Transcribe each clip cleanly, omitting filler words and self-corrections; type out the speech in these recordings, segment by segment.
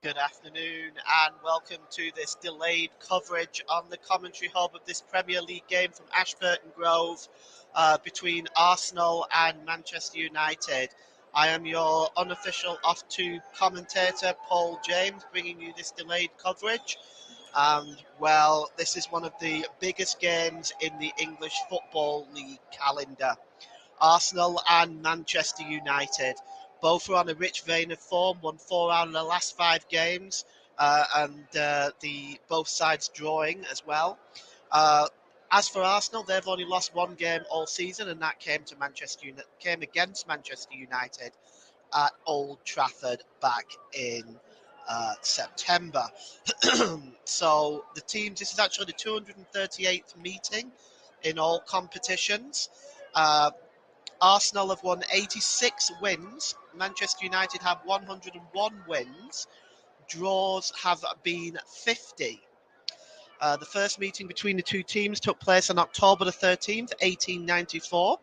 Good afternoon and welcome to this delayed coverage on the commentary hub of this Premier League game from Ashburton Grove between Arsenal and Manchester United. I am your unofficial off-tube commentator, Paul James, bringing you this delayed coverage. And, well, this is one of the biggest games in the English Football League calendar. Arsenal and Manchester United. Both are on a rich vein of form, won 4 out of the last 5 games, and the both sides drawing as well. As for Arsenal, they've only lost 1 game all season, and that came against Manchester United at Old Trafford back in September. So the teams, this is actually the 238th meeting in all competitions. Arsenal have won 86 wins. Manchester United have 101 wins. Draws have been 50. The first meeting between the two teams took place on October the 13th, 1894.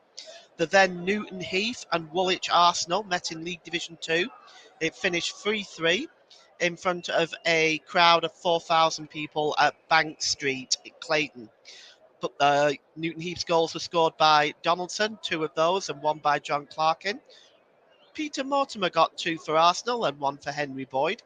The then Newton Heath and Woolwich Arsenal met in League Division 2. It finished 3-3 in front of a crowd of 4,000 people at Bank Street in Clayton. Newton Heath's goals were scored by Donaldson, 2 of those, and 1 by John Clarkin. Peter Mortimer got 2 for Arsenal and 1 for Henry Boyd.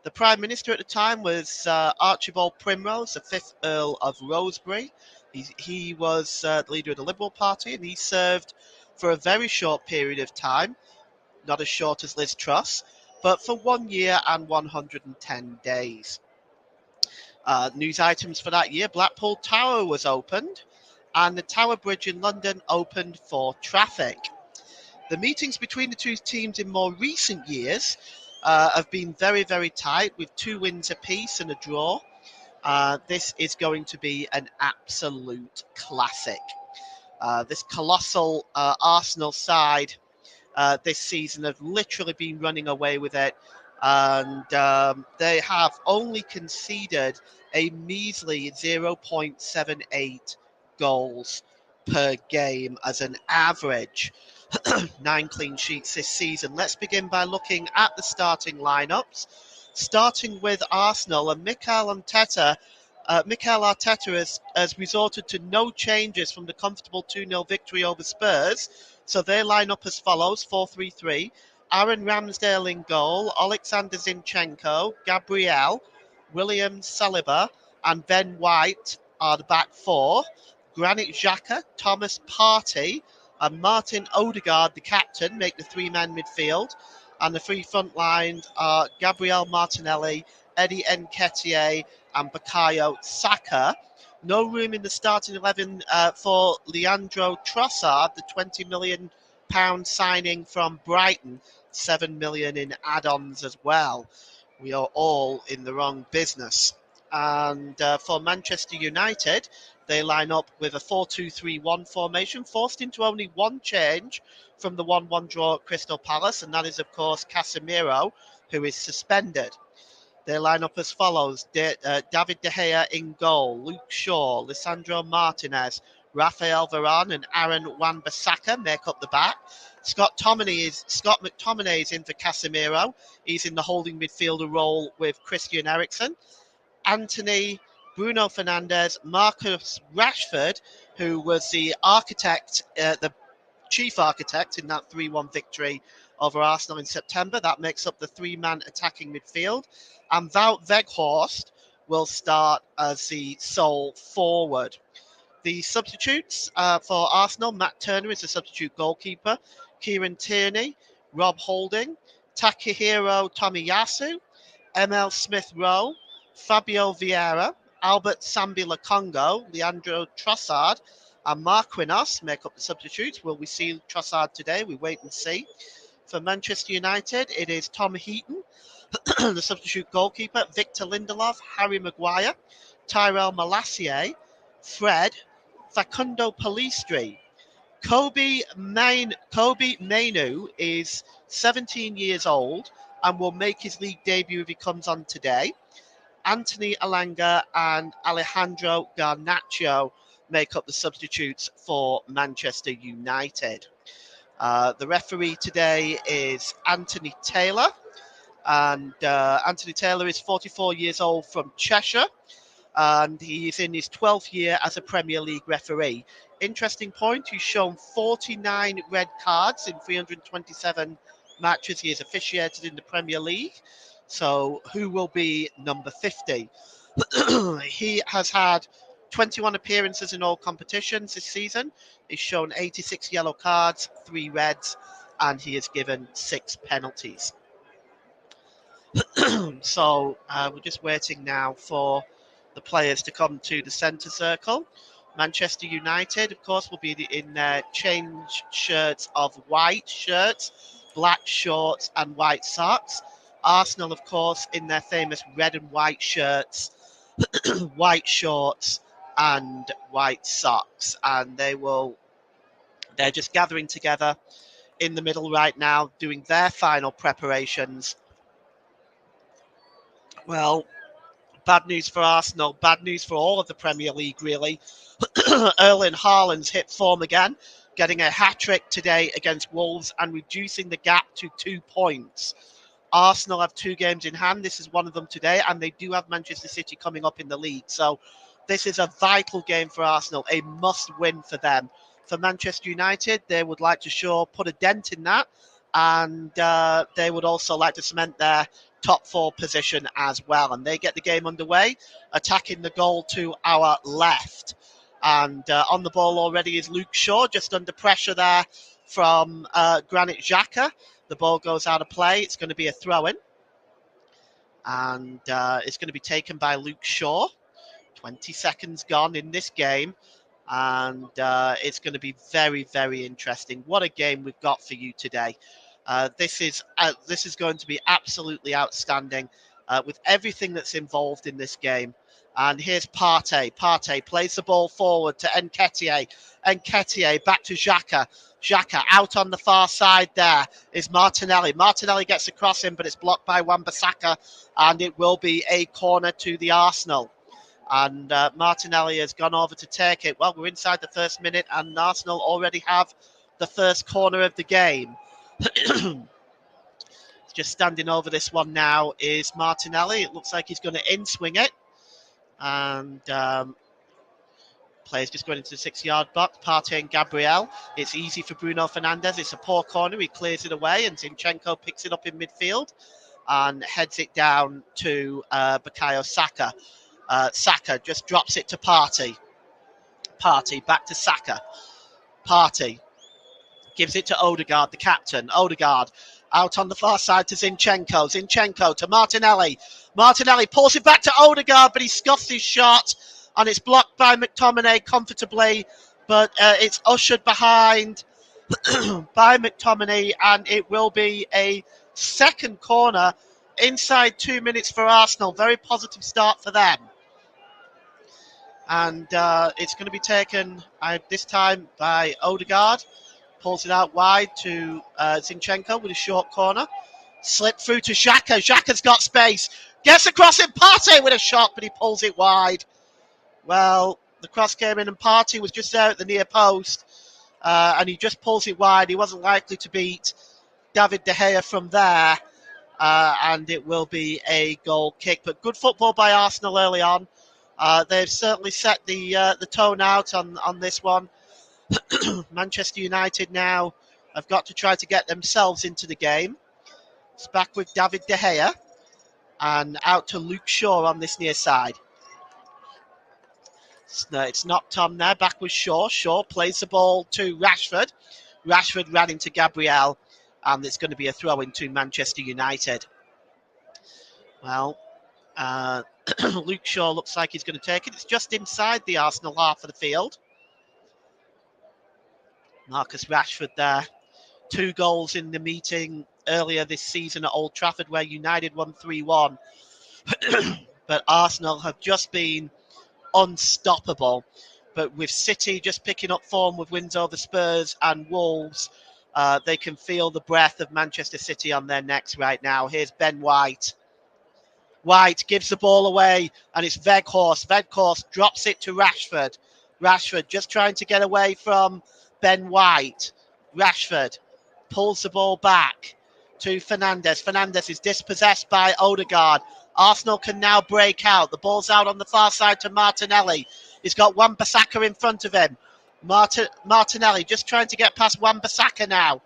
The Prime Minister at the time was Archibald Primrose, the 5th Earl of Rosebery. He was the leader of the Liberal Party, and he served for a very short period of time, not as short as Liz Truss, but for 1 year and 110 days. News items for that year: Blackpool Tower was opened and the Tower Bridge in London opened for traffic. The meetings between the two teams in more recent years have been very, very tight, with 2 wins apiece and a draw. This is going to be an absolute classic. This colossal Arsenal side this season have literally been running away with it, and they have only conceded a measly 0.78 goals per game as an average. 9 clean sheets this season. Let's begin by looking at the starting lineups, starting with Arsenal. And Mikel Arteta has resorted to no changes from the comfortable 2-0 victory over Spurs. So they line up as follows: 4-3-3. Aaron Ramsdale in goal, Alexander Zinchenko, Gabriel, William Saliba, and Ben White are the back 4. Granit Xhaka, Thomas Partey, and Martin Odegaard, the captain, make the 3-man midfield. And the 3 front lines are Gabriel Martinelli, Eddie Nketiah, and Bukayo Saka. No room in the starting 11 for Leandro Trossard, the £20 million signing from Brighton, 7 million in add-ons as well. We are all in the wrong business. And for Manchester United, they line up with a 4-2-3-1 formation, forced into only 1 change from the 1-1 draw at Crystal Palace, and that is, of course, Casemiro, who is suspended. They line up as follows: David De Gea in goal, Luke Shaw, Lisandro Martinez, Rafael Varane, and Aaron Wan-Bissaka make up the back. Scott McTominay is in for Casemiro. He's in the holding midfielder role with Christian Eriksen. Antony, Bruno Fernandes, Marcus Rashford, who was the chief architect in that 3-1 victory over Arsenal in September. That makes up the 3-man attacking midfield. And Wout Weghorst will start as the sole forward. The substitutes for Arsenal: Matt Turner is the substitute goalkeeper, Kieran Tierney, Rob Holding, Takahiro Tomiyasu, Emil Smith-Rowe, Fabio Vieira, Albert Sambila Congo, Leandro Trossard, and Marquinhos make up the substitutes. Will we see Trossard today? We wait and see. For Manchester United, it is Tom Heaton, the substitute goalkeeper, Victor Lindelof, Harry Maguire, Tyrell Malacia, Fred, Facundo Pellistri. Kobe Mainu is 17 years old and will make his league debut if he comes on today. Anthony Alanga and Alejandro Garnacho make up the substitutes for Manchester United. The referee today is Anthony Taylor, and Anthony Taylor is 44 years old from Cheshire, and he is in his 12th year as a Premier League referee. Interesting point, he's shown 49 red cards in 327 matches he has officiated in the Premier League. So who will be number 50? He has had 21 appearances in all competitions this season. He's shown 86 yellow cards, 3 reds, and he has given 6 penalties. So we're just waiting now for the players to come to the centre circle. Manchester United, of course, will be in their change shirts of white shirts, black shorts, and white socks. Arsenal, of course, in their famous red and white shirts, white shorts, and white socks. And they're just gathering together in the middle right now, doing their final preparations. Well, bad news for Arsenal, bad news for all of the Premier League, really. Erling Haaland's hit form again, getting a hat-trick today against Wolves and reducing the gap to 2 points. Arsenal have 2 games in hand. This is one of them today, and they do have Manchester City coming up in the league. So this is a vital game for Arsenal, a must-win for them. For Manchester United, they would like to put a dent in that, and they would also like to cement their top 4 position as well. And they get the game underway, attacking the goal to our left. And on the ball already is Luke Shaw, just under pressure there from Granit Xhaka. The ball goes out of play. It's going to be a throw-in. And it's going to be taken by Luke Shaw. 20 seconds gone in this game. And it's going to be very, very interesting. What a game we've got for you today. This is going to be absolutely outstanding with everything that's involved in this game. And here's Partey. Partey plays the ball forward to Nketiah. Nketiah back to Xhaka. Xhaka out on the far side there is Martinelli. Martinelli gets across him, but it's blocked by Wan-Bissaka, and it will be a corner to the Arsenal. And Martinelli has gone over to take it. Well, we're inside the first minute, and Arsenal already have the first corner of the game. Just standing over this one now is Martinelli. It looks like he's going to in-swing it. And players just going into the 6-yard box. Partey and Gabriel. It's easy for Bruno Fernandes. It's a poor corner. He clears it away, and Zinchenko picks it up in midfield and heads it down to Bukayo Saka. Saka just drops it to Partey. Partey back to Saka. Partey gives it to Odegaard, the captain. Odegaard out on the far side to Zinchenko. Zinchenko to Martinelli. Martinelli pulls it back to Odegaard, but he scuffs his shot, and it's blocked by McTominay comfortably, but it's ushered behind by McTominay, and it will be a second corner inside 2 minutes for Arsenal. Very positive start for them. And it's going to be taken this time by Odegaard. Pulls it out wide to Zinchenko with a short corner. Slip through to Xhaka. Xhaka's got space. Gets across in Partey with a shot, but he pulls it wide. Well, the cross came in and Partey was just there at the near post. And he just pulls it wide. He wasn't likely to beat David De Gea from there. And it will be a goal kick. But good football by Arsenal early on. They've certainly set the tone out on this one. Manchester United now have got to try to get themselves into the game. It's back with David De Gea and out to Luke Shaw on this near side. It's knocked on there, back with Shaw. Shaw plays the ball to Rashford. Rashford ran into Gabriel, and it's going to be a throw into Manchester United. Well, Luke Shaw looks like he's going to take it. It's just inside the Arsenal half of the field. Marcus Rashford there. 2 goals in the meeting earlier this season at Old Trafford where United won 3-1. But Arsenal have just been unstoppable. But with City just picking up form with wins over Spurs and Wolves, they can feel the breath of Manchester City on their necks right now. Here's Ben White. White gives the ball away, and it's Weghorst. Weghorst drops it to Rashford. Rashford just trying to get away from Ben White. Rashford pulls the ball back to Fernandes. Fernandes is dispossessed by Odegaard. Arsenal can now break out. The ball's out on the far side to Martinelli. He's got Wan-Bissaka in front of him. Martinelli just trying to get past Wan-Bissaka now.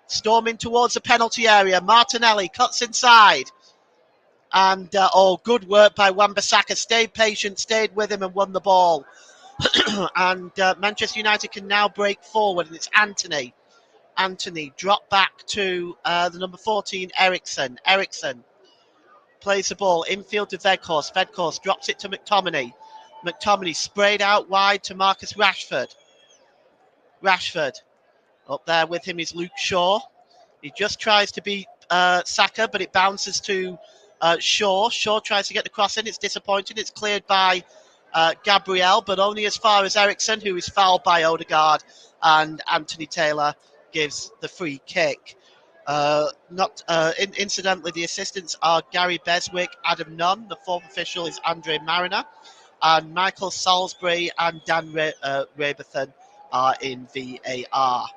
Storming towards the penalty area. Martinelli cuts inside. And, good work by Wan-Bissaka. Stayed patient, stayed with him and won the ball. And Manchester United can now break forward. And it's Anthony. Anthony dropped back to the number 14, Eriksen. Eriksen plays the ball infield to Weghorst. Weghorst drops it to McTominay. McTominay sprayed out wide to Marcus Rashford. Rashford. Up there with him is Luke Shaw. He just tries to beat Saka, but it bounces to Shaw. Shaw tries to get the cross in. It's disappointing. It's cleared by Gabriel, but only as far as Eriksen, who is fouled by Odegaard, and Anthony Taylor gives the free kick. Incidentally, the assistants are Gary Beswick, Adam Nunn. The fourth official is Andre Mariner, and Michael Salisbury and Dan Raberthan are in VAR.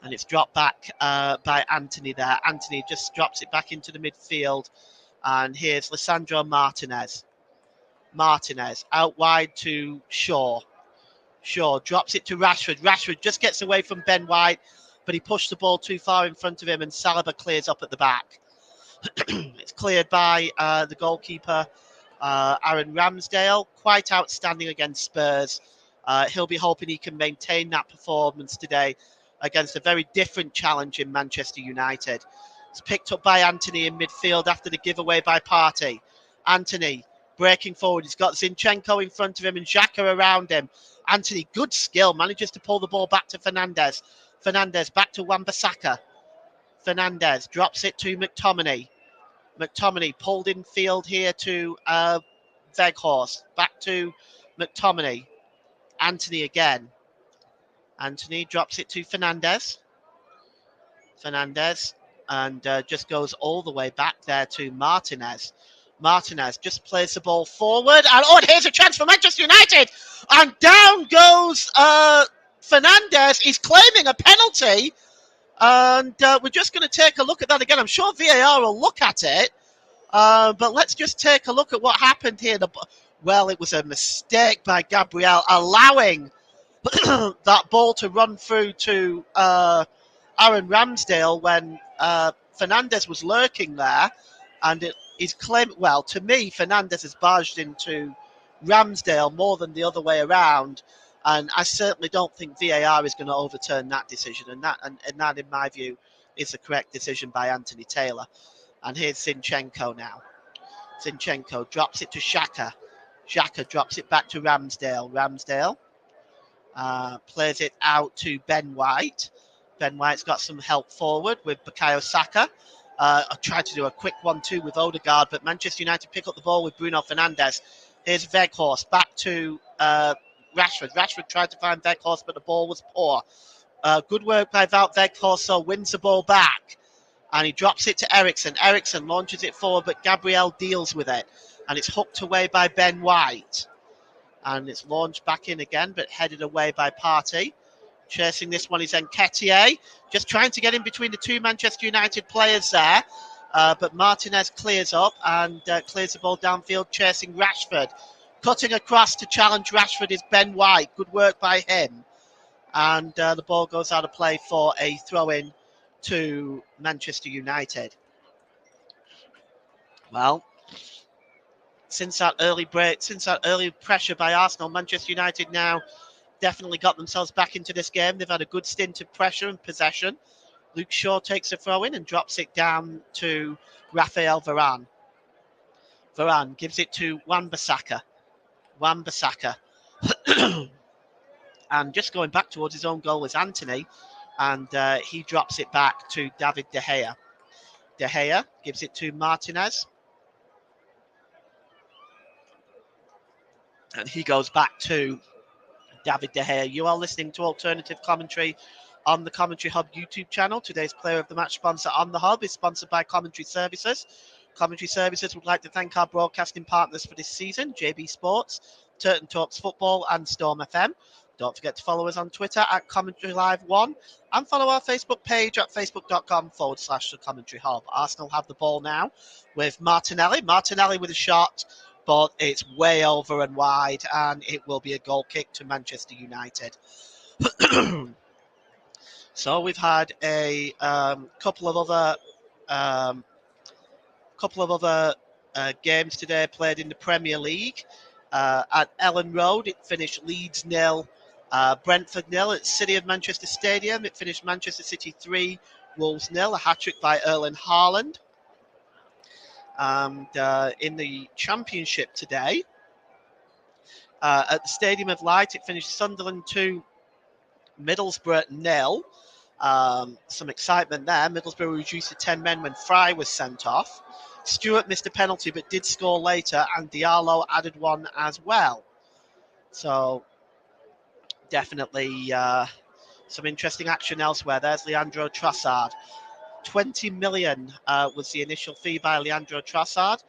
And it's dropped back by Anthony there. Anthony just drops it back into the midfield. And here's Lisandro Martinez. Martinez out wide to Shaw. Shaw drops it to Rashford. Rashford just gets away from Ben White, but he pushed the ball too far in front of him, and Saliba clears up at the back. It's cleared by the goalkeeper, Aaron Ramsdale. Quite outstanding against Spurs. He'll be hoping he can maintain that performance today against a very different challenge in Manchester United. It's picked up by Anthony in midfield after the giveaway by Partey. Anthony breaking forward. He's got Zinchenko in front of him and Xhaka around him. Anthony, good skill, manages to pull the ball back to Fernandes. Fernandes back to Wan-Bissaka. Fernandes drops it to McTominay. McTominay pulled in field here to Weghorst. Back to McTominay. Anthony again. Anthony drops it to Fernandes. Fernandes and just goes all the way back there to Martinez. Martinez just plays the ball forward. And here's a chance for Manchester United. And down goes Fernandes. He's claiming a penalty. And we're just going to take a look at that again. I'm sure VAR will look at it. But let's just take a look at what happened here. Well, it was a mistake by Gabriel, allowing that ball to run through to Aaron Ramsdale when Fernandes was lurking there. And he's claimed, well, to me, Fernandes has barged into Ramsdale more than the other way around. And I certainly don't think VAR is going to overturn that decision. And that, in my view, is the correct decision by Anthony Taylor. And here's Zinchenko now. Zinchenko drops it to Xhaka. Xhaka drops it back to Ramsdale. Ramsdale plays it out to Ben White. Ben White's got some help forward with Bukayo Saka. I tried to do a quick 1-2 with Odegaard, but Manchester United pick up the ball with Bruno Fernandes. Here's Weghorst back to Rashford. Rashford tried to find Weghorst, but the ball was poor. Good work by Wout Weghorst, so wins the ball back. And he drops it to Eriksen. Eriksen launches it forward, but Gabriel deals with it. And it's hooked away by Ben White. And it's launched back in again, but headed away by Partey. Chasing this one is Nketiah. Just trying to get in between the two Manchester United players there. But Martinez clears up and clears the ball downfield, chasing Rashford. Cutting across to challenge Rashford is Ben White. Good work by him. And the ball goes out of play for a throw-in to Manchester United. Well, since that early pressure by Arsenal, Manchester United now definitely got themselves back into this game. They've had a good stint of pressure and possession. Luke Shaw takes a throw in and drops it down to Raphael Varane. Varane gives it to Wan-Bissaka. Wan-Bissaka. And just going back towards his own goal is Antony. And he drops it back to David De Gea. De Gea gives it to Martinez. And he goes back to David De Gea. You are listening to Alternative Commentary on the Commentary Hub YouTube channel. Today's Player of the Match sponsor on the Hub is sponsored by Commentary Services. Commentary Services would like to thank our broadcasting partners for this season, JB Sports, Turton Talks Football and Storm FM. Don't forget to follow us on Twitter at Commentary Live 1 and follow our Facebook page at facebook.com/The Commentary Hub. Arsenal have the ball now with Martinelli. Martinelli with a shot, but it's way over and wide, and it will be a goal kick to Manchester United. So we've had a couple of other games today played in the Premier League. At Ellen Road, it finished Leeds 0, Brentford 0. At City of Manchester Stadium, it finished Manchester City 3, Wolves 0. A hat-trick by Erling Haaland. And in the Championship today, at the Stadium of Light, it finished Sunderland 2, Middlesbrough 0. Some excitement there. Middlesbrough reduced to 10 men when Fry was sent off. Stewart missed a penalty but did score later, and Diallo added one as well. So definitely some interesting action elsewhere. There's Leandro Trossard. 20 million was the initial fee by Leandro Trossard,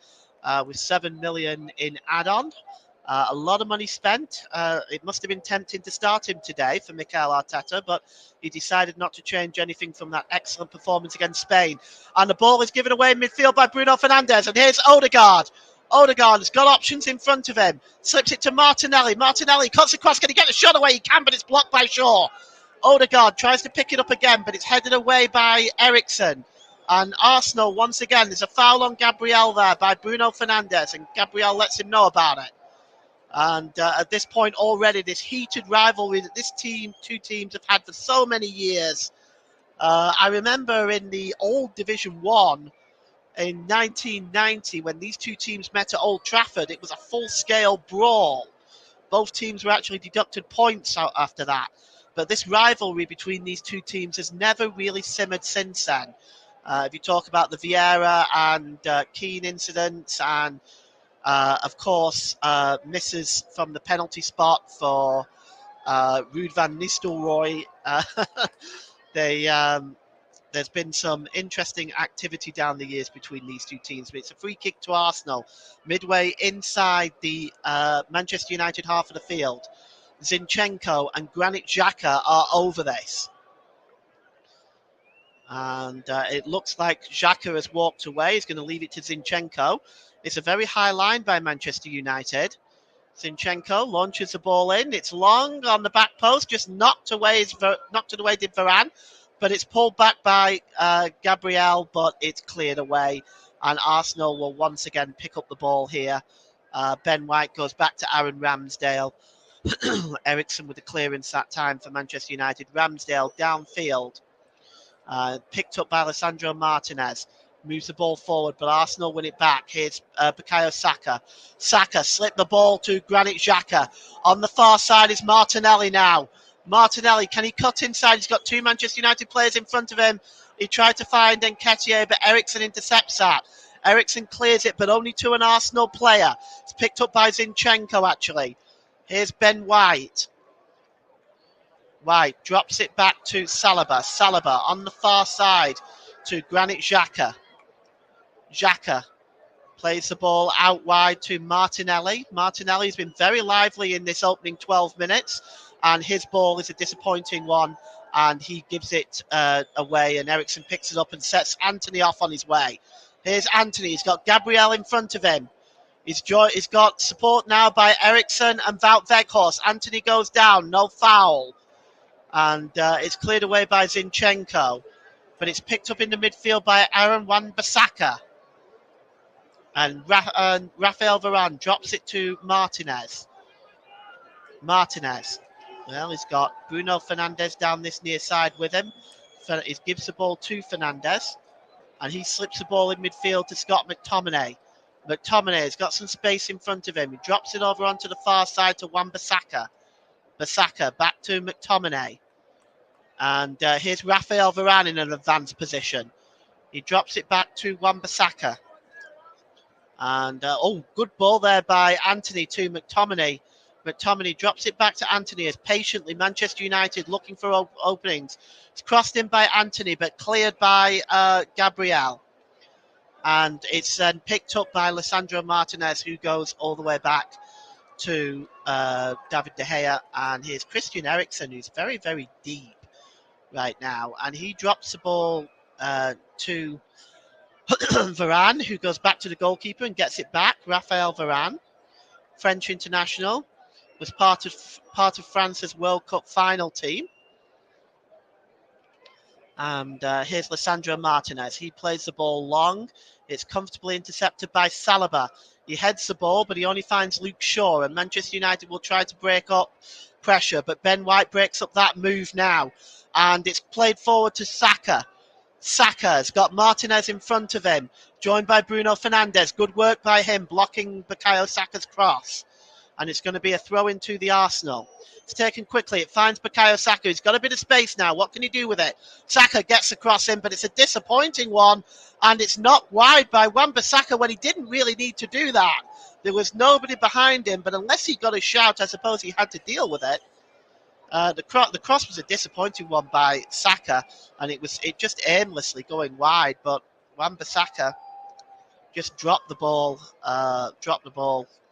with 7 million in add-on. A lot of money spent. It must have been tempting to start him today for Mikel Arteta, but he decided not to change anything from that excellent performance against Spain. And the ball is given away in midfield by Bruno Fernandes. And here's Odegaard. Odegaard has got options in front of him. Slips it to Martinelli. Martinelli cuts across. Can he get the shot away? He can, but it's blocked by Shaw. Odegaard tries to pick it up again, but it's headed away by Eriksen. And Arsenal, once again, there's a foul on Gabriel there by Bruno Fernandes, and Gabriel lets him know about it. And at this point already, this heated rivalry that two teams have had for so many years. I remember in the old Division 1 in 1990, when these two teams met at Old Trafford, it was a full-scale brawl. Both teams were actually deducted points out after that. But this rivalry between these two teams has never really simmered since then. If you talk about the Vieira and Keane incidents, and of course, misses from the penalty spot for Ruud van Nistelrooy. There's been some interesting activity down the years between these two teams. But it's a free kick to Arsenal, midway inside the Manchester United half of the field. Zinchenko and Granit Xhaka are over this. And it looks like Xhaka has walked away. He's going to leave it to Zinchenko. It's a very high line by Manchester United. Zinchenko launches the ball in. It's long on the back post, just knocked away did Varane, but it's pulled back by Gabriel, but it's cleared away. And Arsenal will once again pick up the ball here. Ben White goes back to Aaron Ramsdale. Eriksen with the clearance that time for Manchester United. Ramsdale downfield. Picked up by Alessandro Martinez. Moves the ball forward, but Arsenal win it back. Here's Bukayo Saka. Saka slipped the ball to Granit Xhaka. On the far side is Martinelli now. Martinelli, can he cut inside? He's got two Manchester United players in front of him. He tried to find Nketiah, but Eriksen intercepts that. Eriksen clears it, but only to an Arsenal player. It's picked up by Zinchenko, actually. Here's Ben White. White drops it back to Saliba. Saliba on the far side to Granit Xhaka. Xhaka plays the ball out wide to Martinelli. Martinelli's been very lively in this opening 12 minutes, and his ball is a disappointing one, and he gives it away, and Eriksen picks it up and sets Antony off on his way. Here's Antony. He's got Gabriel in front of him. He's got support now by Eriksen and Wout Weghorst. Antony goes down, no foul. And it's cleared away by Zinchenko, but it's picked up in the midfield by Aaron Wan-Bissaka. And Rafael Varane drops it to Martinez. Well, he's got Bruno Fernandes down this near side with him. He gives the ball to Fernandes, and he slips the ball in midfield to Scott McTominay. McTominay's got some space in front of him. He drops it over onto the far side to Wan-Bissaka. Bissaka back to McTominay. And here's Rafael Varane in an advanced position. He drops it back to Wan-Bissaka. And, good ball there by Anthony to McTominay. McTominay drops it back to Anthony as patiently Manchester United looking for openings. It's crossed in by Anthony, but cleared by Gabriel. And it's then picked up by Lisandro Martinez, who goes all the way back to David De Gea. And here's Christian Eriksen, who's very, very deep right now. And he drops the ball to Varane, who goes back to the goalkeeper and gets it back. Rafael Varane, French international, was part of France's World Cup final team. And here's Lisandro Martinez. He plays the ball long. It's comfortably intercepted by Saliba. He heads the ball, but he only finds Luke Shaw. And Manchester United will try to break up pressure. But Ben White breaks up that move now. And it's played forward to Saka. Saka's got Martinez in front of him, joined by Bruno Fernandes. Good work by him, blocking Bukayo Saka's cross. And it's going to be a throw into the Arsenal. It's taken quickly. It finds Bukayo Saka. He's got a bit of space now. What can he do with it? Saka gets across him, but it's a disappointing one. And it's knocked wide by Wan-Bissaka when he didn't really need to do that. There was nobody behind him, but unless he got a shout, I suppose he had to deal with it. The cross was a disappointing one by Saka, and it just aimlessly going wide. But Wan-Bissaka just dropped the ball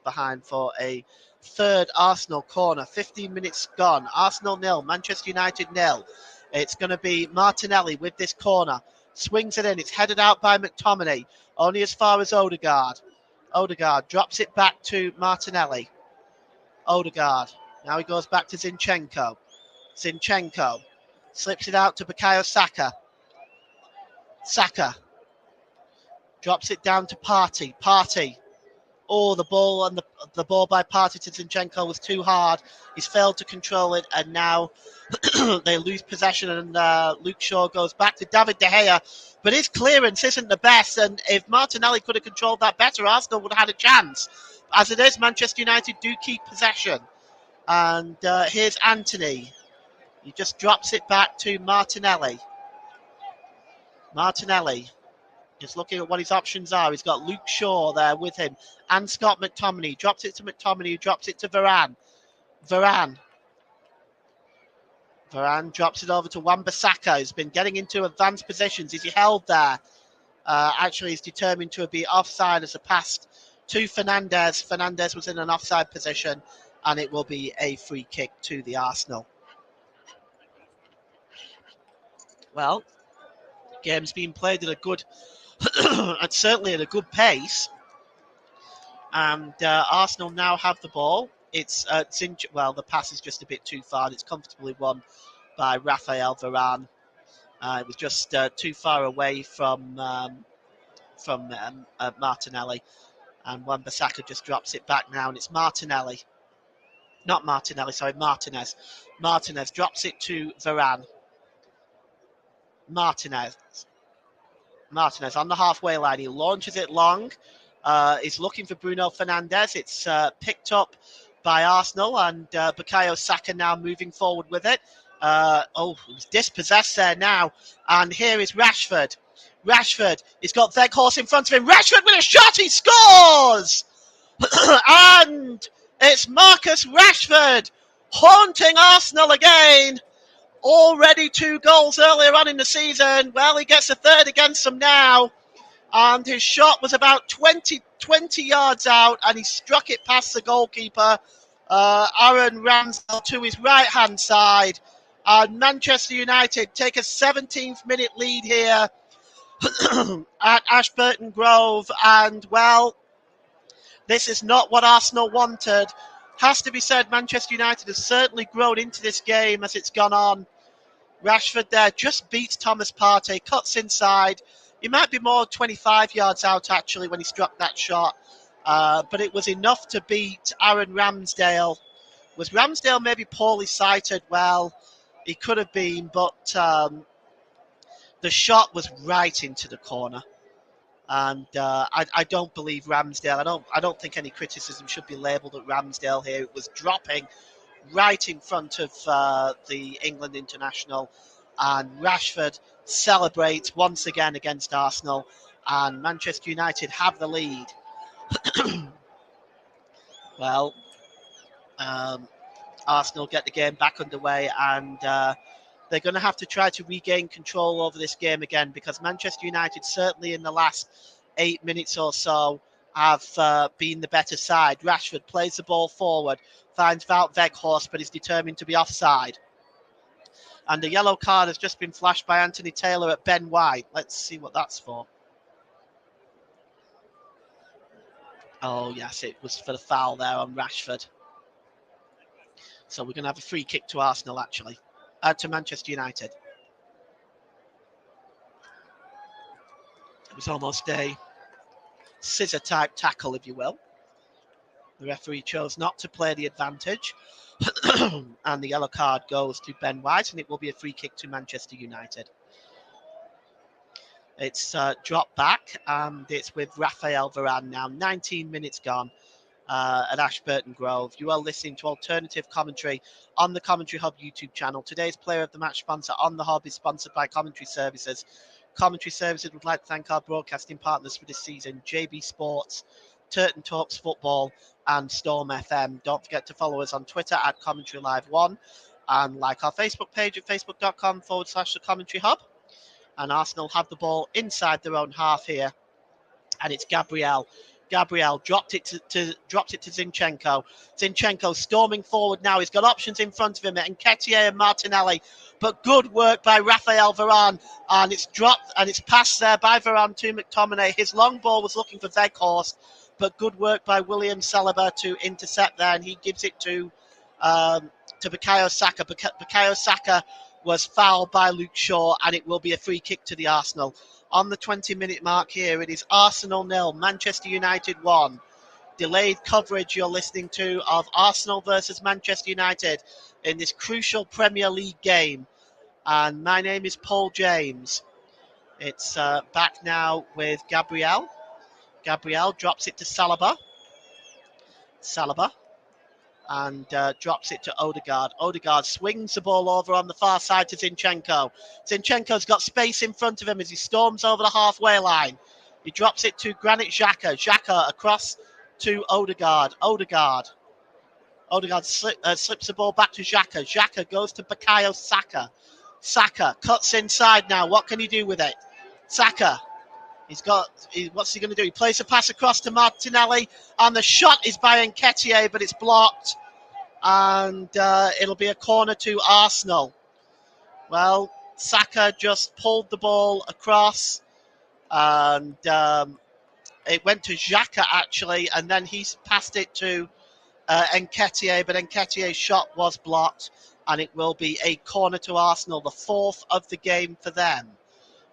behind for a third Arsenal corner. 15 minutes gone. Arsenal 0, Manchester United 0. It's going to be Martinelli with this corner. Swings it in. It's headed out by McTominay. Only as far as Odegaard. Odegaard drops it back to Martinelli. Odegaard. Now he goes back to Zinchenko. Zinchenko slips it out to Bukayo Saka. Saka drops it down to Partey. Partey. Oh, the ball and the ball by Partey to Zinchenko was too hard. He's failed to control it, and now they lose possession. And Luke Shaw goes back to David De Gea, but his clearance isn't the best. And if Martinelli could have controlled that better, Arsenal would have had a chance. As it is, Manchester United do keep possession. And here's Anthony. He just drops it back to Martinelli. Martinelli. Just looking at what his options are. He's got Luke Shaw there with him and Scott McTominay. Drops it to McTominay, who drops it to Varane. Varane drops it over to Wan-Bissaka, who's been getting into advanced positions. Is he held there? Actually, he's determined to be offside as a pass to Fernandes. Fernandes was in an offside position, and it will be a free kick to the Arsenal. Well, game's being played at a good... and certainly at a good pace, and Arsenal now have the ball. It's the pass is just a bit too far. It's comfortably won by Rafael Varane. It was just too far away from Martinelli, and Wan-Bissaka just drops it back now, and it's Martinez. Martinez drops it to Varane. Martinez on the halfway line. He launches it long. He's looking for Bruno Fernandes. It's picked up by Arsenal, and Bukayo Saka now moving forward with it. He's dispossessed there now. And here is Rashford. He's got Weghorst in front of him. Rashford with a shot. He scores! And it's Marcus Rashford haunting Arsenal again. Already 2 goals earlier on in the season. Well, he gets a third against them now. And his shot was about 20 yards out, and he struck it past the goalkeeper, Aaron Ramsdale, to his right-hand side. And Manchester United take a 17th minute lead here at Ashburton Grove. And, well, this is not what Arsenal wanted. Has to be said, Manchester United has certainly grown into this game as it's gone on. Rashford there just beats Thomas Partey, cuts inside. He might be more 25 yards out, actually, when he struck that shot. But it was enough to beat Aaron Ramsdale. Was Ramsdale maybe poorly sighted? Well, he could have been, but the shot was right into the corner. And I don't believe Ramsdale. I don't think any criticism should be labelled at Ramsdale here. It was dropping right in front of the England international, and Rashford celebrates once again against Arsenal, and Manchester United have the lead. Well, Arsenal get the game back underway, and they're going to have to try to regain control over this game again, because Manchester United, certainly in the last 8 minutes or so, have been the better side. Rashford plays the ball forward, finds Wout Weghorst, but is determined to be offside. And the yellow card has just been flashed by Anthony Taylor at Ben White. Let's see what that's for. Oh, yes, it was for the foul there on Rashford. So we're going to have a free kick to Arsenal, actually. To Manchester United. It was almost a scissor-type tackle, if you will. The referee chose not to play the advantage. And the yellow card goes to Ben White, and it will be a free kick to Manchester United. It's dropped back, and it's with Rafael Varane now. 19 minutes gone at Ashburton Grove. You are listening to alternative commentary on the Commentary Hub YouTube channel. Today's Player of the Match sponsor on the Hub is sponsored by Commentary Services. Commentary Services would like to thank our broadcasting partners for this season: JB Sports, Turton Talks Football, and Storm FM. Don't forget to follow us on Twitter at Commentary Live 1, and like our Facebook page at facebook.com/the Commentary Hub. And Arsenal have the ball inside their own half here, and it's Gabriel. Gabriel dropped it to Zinchenko. Zinchenko storming forward now. He's got options in front of him, Nketiah and Martinelli. But good work by Rafael Varane, and it's dropped and it's passed there by Varane to McTominay. His long ball was looking for Weghorst, but good work by William Saliba to intercept there, and he gives it to Bukayo Saka. Bukayo Saka was fouled by Luke Shaw, and it will be a free kick to the Arsenal. On the 20-minute mark here, it is Arsenal 0, Manchester United 1. Delayed coverage you're listening to of Arsenal versus Manchester United in this crucial Premier League game. And my name is Paul James. It's back now with Gabriel. Gabriel drops it to Saliba. Saliba. And drops it to Odegaard. Odegaard swings the ball over on the far side to Zinchenko. Zinchenko's got space in front of him as he storms over the halfway line. He drops it to Granit Xhaka. Xhaka across to Odegaard. Odegaard slips the ball back to Xhaka. Xhaka goes to Bukayo Saka. Saka cuts inside now. What can he do with it? Saka. What's he going to do? He plays a pass across to Martinelli, and the shot is by Nketiah, but it's blocked, and it'll be a corner to Arsenal. Well, Saka just pulled the ball across, and it went to Xhaka actually, and then he passed it to Nketiah, but Nketiah's shot was blocked, and it will be a corner to Arsenal, the fourth of the game for them.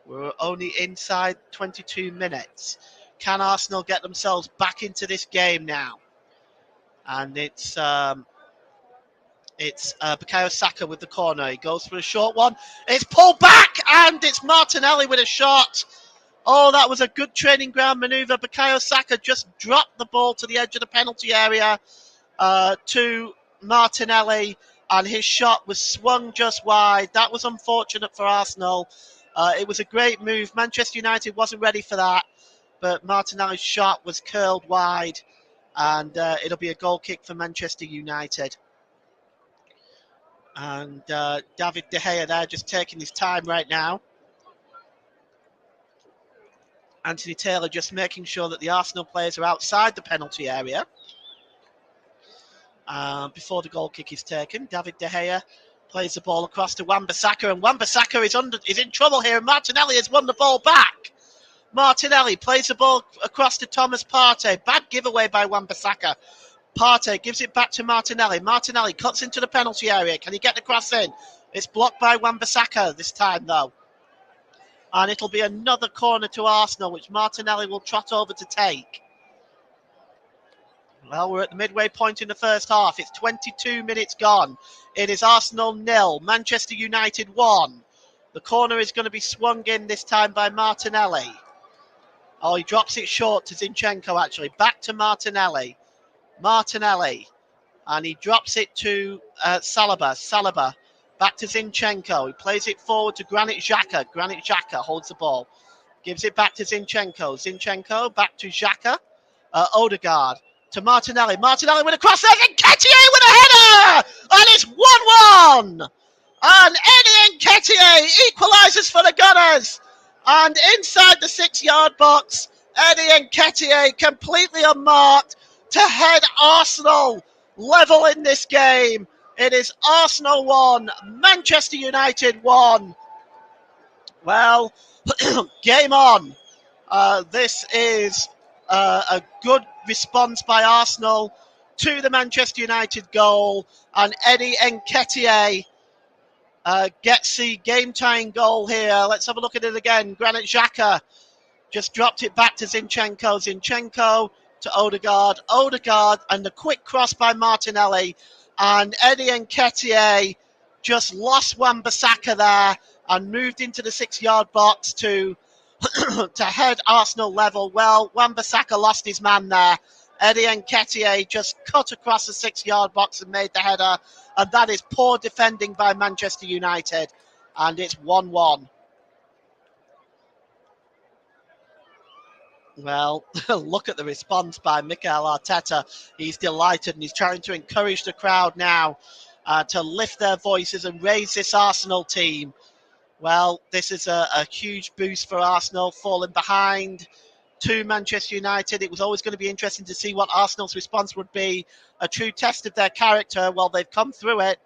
We're only inside 22 minutes. Can Arsenal get themselves back into this game now? And it's Bukayo Saka with the corner. He goes for a short one. It's pulled back, and it's Martinelli with a shot. Oh, that was a good training ground manoeuvre. Bukayo Saka just dropped the ball to the edge of the penalty area to Martinelli, and his shot was swung just wide. That was unfortunate for Arsenal. It was a great move. Manchester United wasn't ready for that, but Martinelli's shot was curled wide, and it'll be a goal kick for Manchester United. And David De Gea there just taking his time right now. Anthony Taylor just making sure that the Arsenal players are outside the penalty area before the goal kick is taken. David De Gea plays the ball across to Wan-Bissaka, and Wan-Bissaka is in trouble here, and Martinelli has won the ball back. Martinelli plays the ball across to Thomas Partey. Bad giveaway by Wan-Bissaka. Partey gives it back to Martinelli. Martinelli cuts into the penalty area. Can he get the cross in? It's blocked by Wan-Bissaka this time, though. And it'll be another corner to Arsenal, which Martinelli will trot over to take. Well, we're at the midway point in the first half. It's 22 minutes gone. It is Arsenal 0, Manchester United 1. The corner is going to be swung in this time by Martinelli. Oh, he drops it short to Zinchenko, actually. Back to Martinelli. And he drops it to Saliba. Back to Zinchenko. He plays it forward to Granit Xhaka. Granit Xhaka holds the ball. Gives it back to Zinchenko. Zinchenko back to Xhaka. Odegaard to Martinelli. Martinelli with a cross there. Nketiah with a header! And it's 1-1! And Eddie Nketiah equalises for the Gunners. And inside the 6-yard box, Eddie Nketiah completely unmarked to head Arsenal level in this game. It is Arsenal 1, Manchester United 1. Well, game on. This is a good response by Arsenal to the Manchester United goal. And Eddie Nketiah gets the game-tying goal here. Let's have a look at it again. Granit Xhaka just dropped it back to Zinchenko. Zinchenko to Odegaard. Odegaard and the quick cross by Martinelli. And Eddie Nketiah just lost Wan-Bissaka there and moved into the 6-yard box to head Arsenal level. Well, Wan-Bissaka lost his man there. Eddie Nketiah just cut across the 6-yard box and made the header. And that is poor defending by Manchester United. And it's 1-1. Well, look at the response by Mikel Arteta. He's delighted and he's trying to encourage the crowd now to lift their voices and raise this Arsenal team. Well, this is a huge boost for Arsenal, falling behind to Manchester United. It was always going to be interesting to see what Arsenal's response would be, a true test of their character. Well, they've come through it,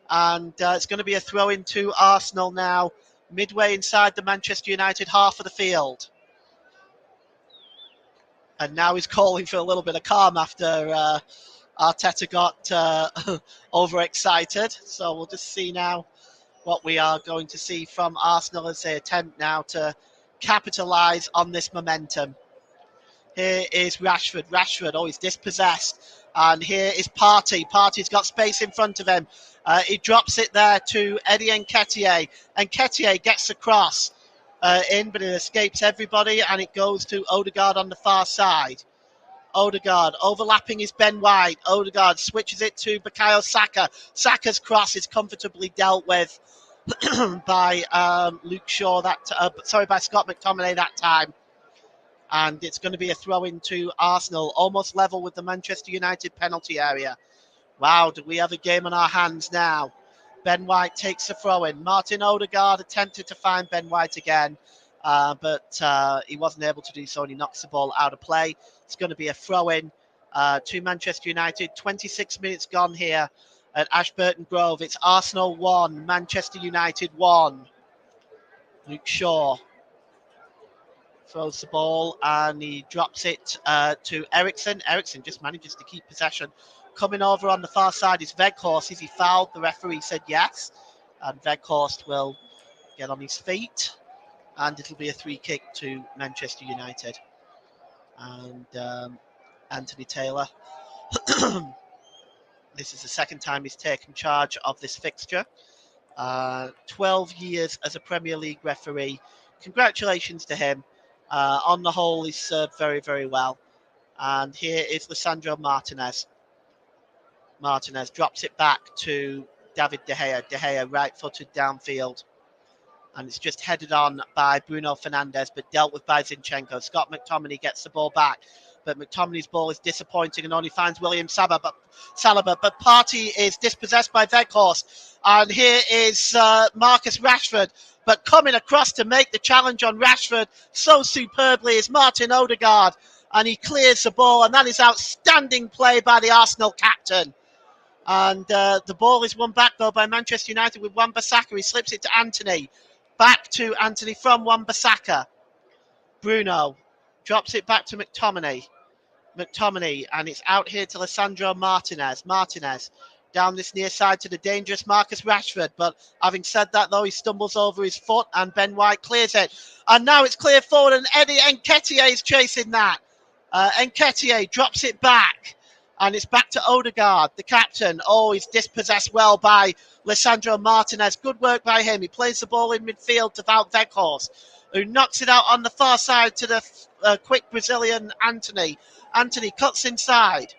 and it's going to be a throw-in to Arsenal now, midway inside the Manchester United half of the field. And now he's calling for a little bit of calm after Arteta got overexcited. So we'll just see now what we are going to see from Arsenal as they attempt now to capitalise on this momentum. Here is Rashford. Oh, he's dispossessed. And here is Partey. Partey's got space in front of him. He drops it there to Eddie Nketiah. Nketiah gets the cross in, but it escapes everybody, and it goes to Odegaard on the far side. Odegaard overlapping is Ben White. Odegaard switches it to Bukayo Saka. Saka's cross is comfortably dealt with by Luke Shaw by Scott McTominay that time. And it's going to be a throw into Arsenal, almost level with the Manchester United penalty area. Wow, do we have a game on our hands now? Ben White takes the throw in. Martin Odegaard attempted to find Ben White again, but he wasn't able to do so, and he knocks the ball out of play. It's going to be a throw in to Manchester United. 26 minutes gone here at Ashburton Grove. It's Arsenal 1, Manchester United 1. Luke Shaw throws the ball and he drops it to Eriksen. Eriksen just manages to keep possession. Coming over on the far side is Weghorst. Is he fouled? The referee said yes. And Weghorst will get on his feet. And it'll be a free kick to Manchester United. And Anthony Taylor. This is the second time he's taken charge of this fixture. 12 years as a Premier League referee. Congratulations to him. On the whole, he's served very, very well. And here is Lisandro Martinez. Martinez drops it back to David De Gea. De Gea right-footed downfield. And it's just headed on by Bruno Fernandes, but dealt with by Zinchenko. Scott McTominay gets the ball back. But McTominay's ball is disappointing and only finds William Saliba. But Partey is dispossessed by Weghorst. And here is Marcus Rashford. But coming across to make the challenge on Rashford so superbly is Martin Odegaard. And he clears the ball. And that is outstanding play by the Arsenal captain. And the ball is won back, though, by Manchester United with Wan-Bissaka. He slips it to Anthony. Back to Anthony from Wan-Bissaka. Bruno drops it back to McTominay. And it's out here to Lisandro Martinez. Martinez down this near side to the dangerous Marcus Rashford. But having said that, though, he stumbles over his foot and Ben White clears it. And now it's clear forward and Eddie Nketiah is chasing that. Nketiah drops it back. And it's back to Odegaard, the captain. Oh, he's dispossessed well by Lisandro Martinez. Good work by him. He plays the ball in midfield to Wout Weghorst. who knocks it out on the far side to the quick Brazilian Anthony. Anthony cuts inside,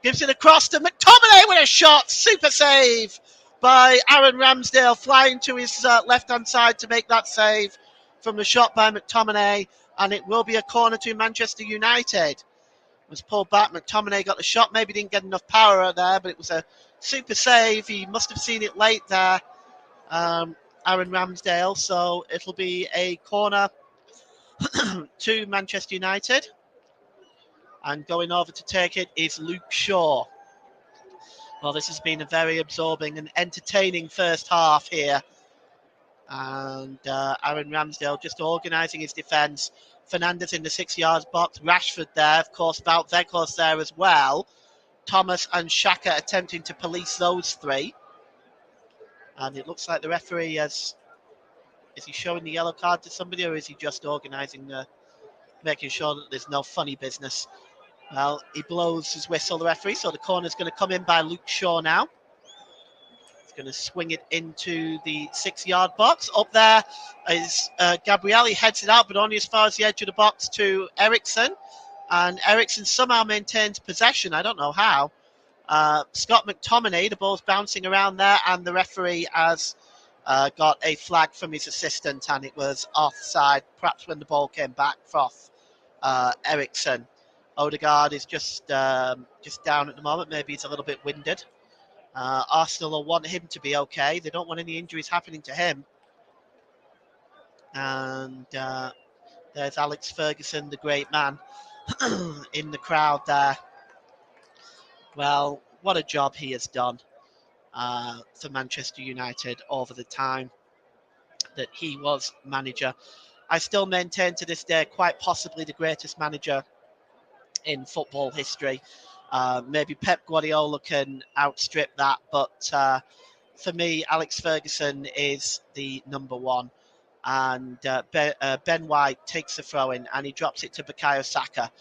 gives it across to McTominay with a shot. Super save by Aaron Ramsdale, flying to his left-hand side to make that save from the shot by McTominay, and it will be a corner to Manchester United. Was pulled back. McTominay got the shot, maybe didn't get enough power out there, but it was a super save. He must have seen it late there, Aaron Ramsdale, so it'll be a corner to Manchester United. And going over to take it is Luke Shaw. Well, this has been a very absorbing and entertaining first half here. And Aaron Ramsdale just organising his defence. Fernandes in the 6-yard box. Rashford there, of course. Wout Weghorst there as well. Thomas and Xhaka attempting to police those three. And it looks like the referee is he showing the yellow card to somebody, or is he just organising, making sure that there's no funny business? Well, he blows his whistle, the referee, so the corner's going to come in by Luke Shaw now. He's going to swing it into the 6-yard box. Up there is Gabriel. He heads it out, but only as far as the edge of the box to Eriksen. And Eriksen somehow maintains possession. I don't know how. Scott McTominay, the ball's bouncing around there, and the referee has got a flag from his assistant, and it was offside, perhaps when the ball came back from Eriksen. Odegaard is just down at the moment. Maybe he's a little bit winded. Arsenal will want him to be okay. They don't want any injuries happening to him. And there's Alex Ferguson, the great man, in the crowd there. Well, what a job he has done for Manchester United over the time that he was manager. I still maintain to this day quite possibly the greatest manager in football history. Maybe Pep Guardiola can outstrip that, but for me, Alex Ferguson is the number one. And Ben White takes the throw in and he drops it to Bukayo Saka.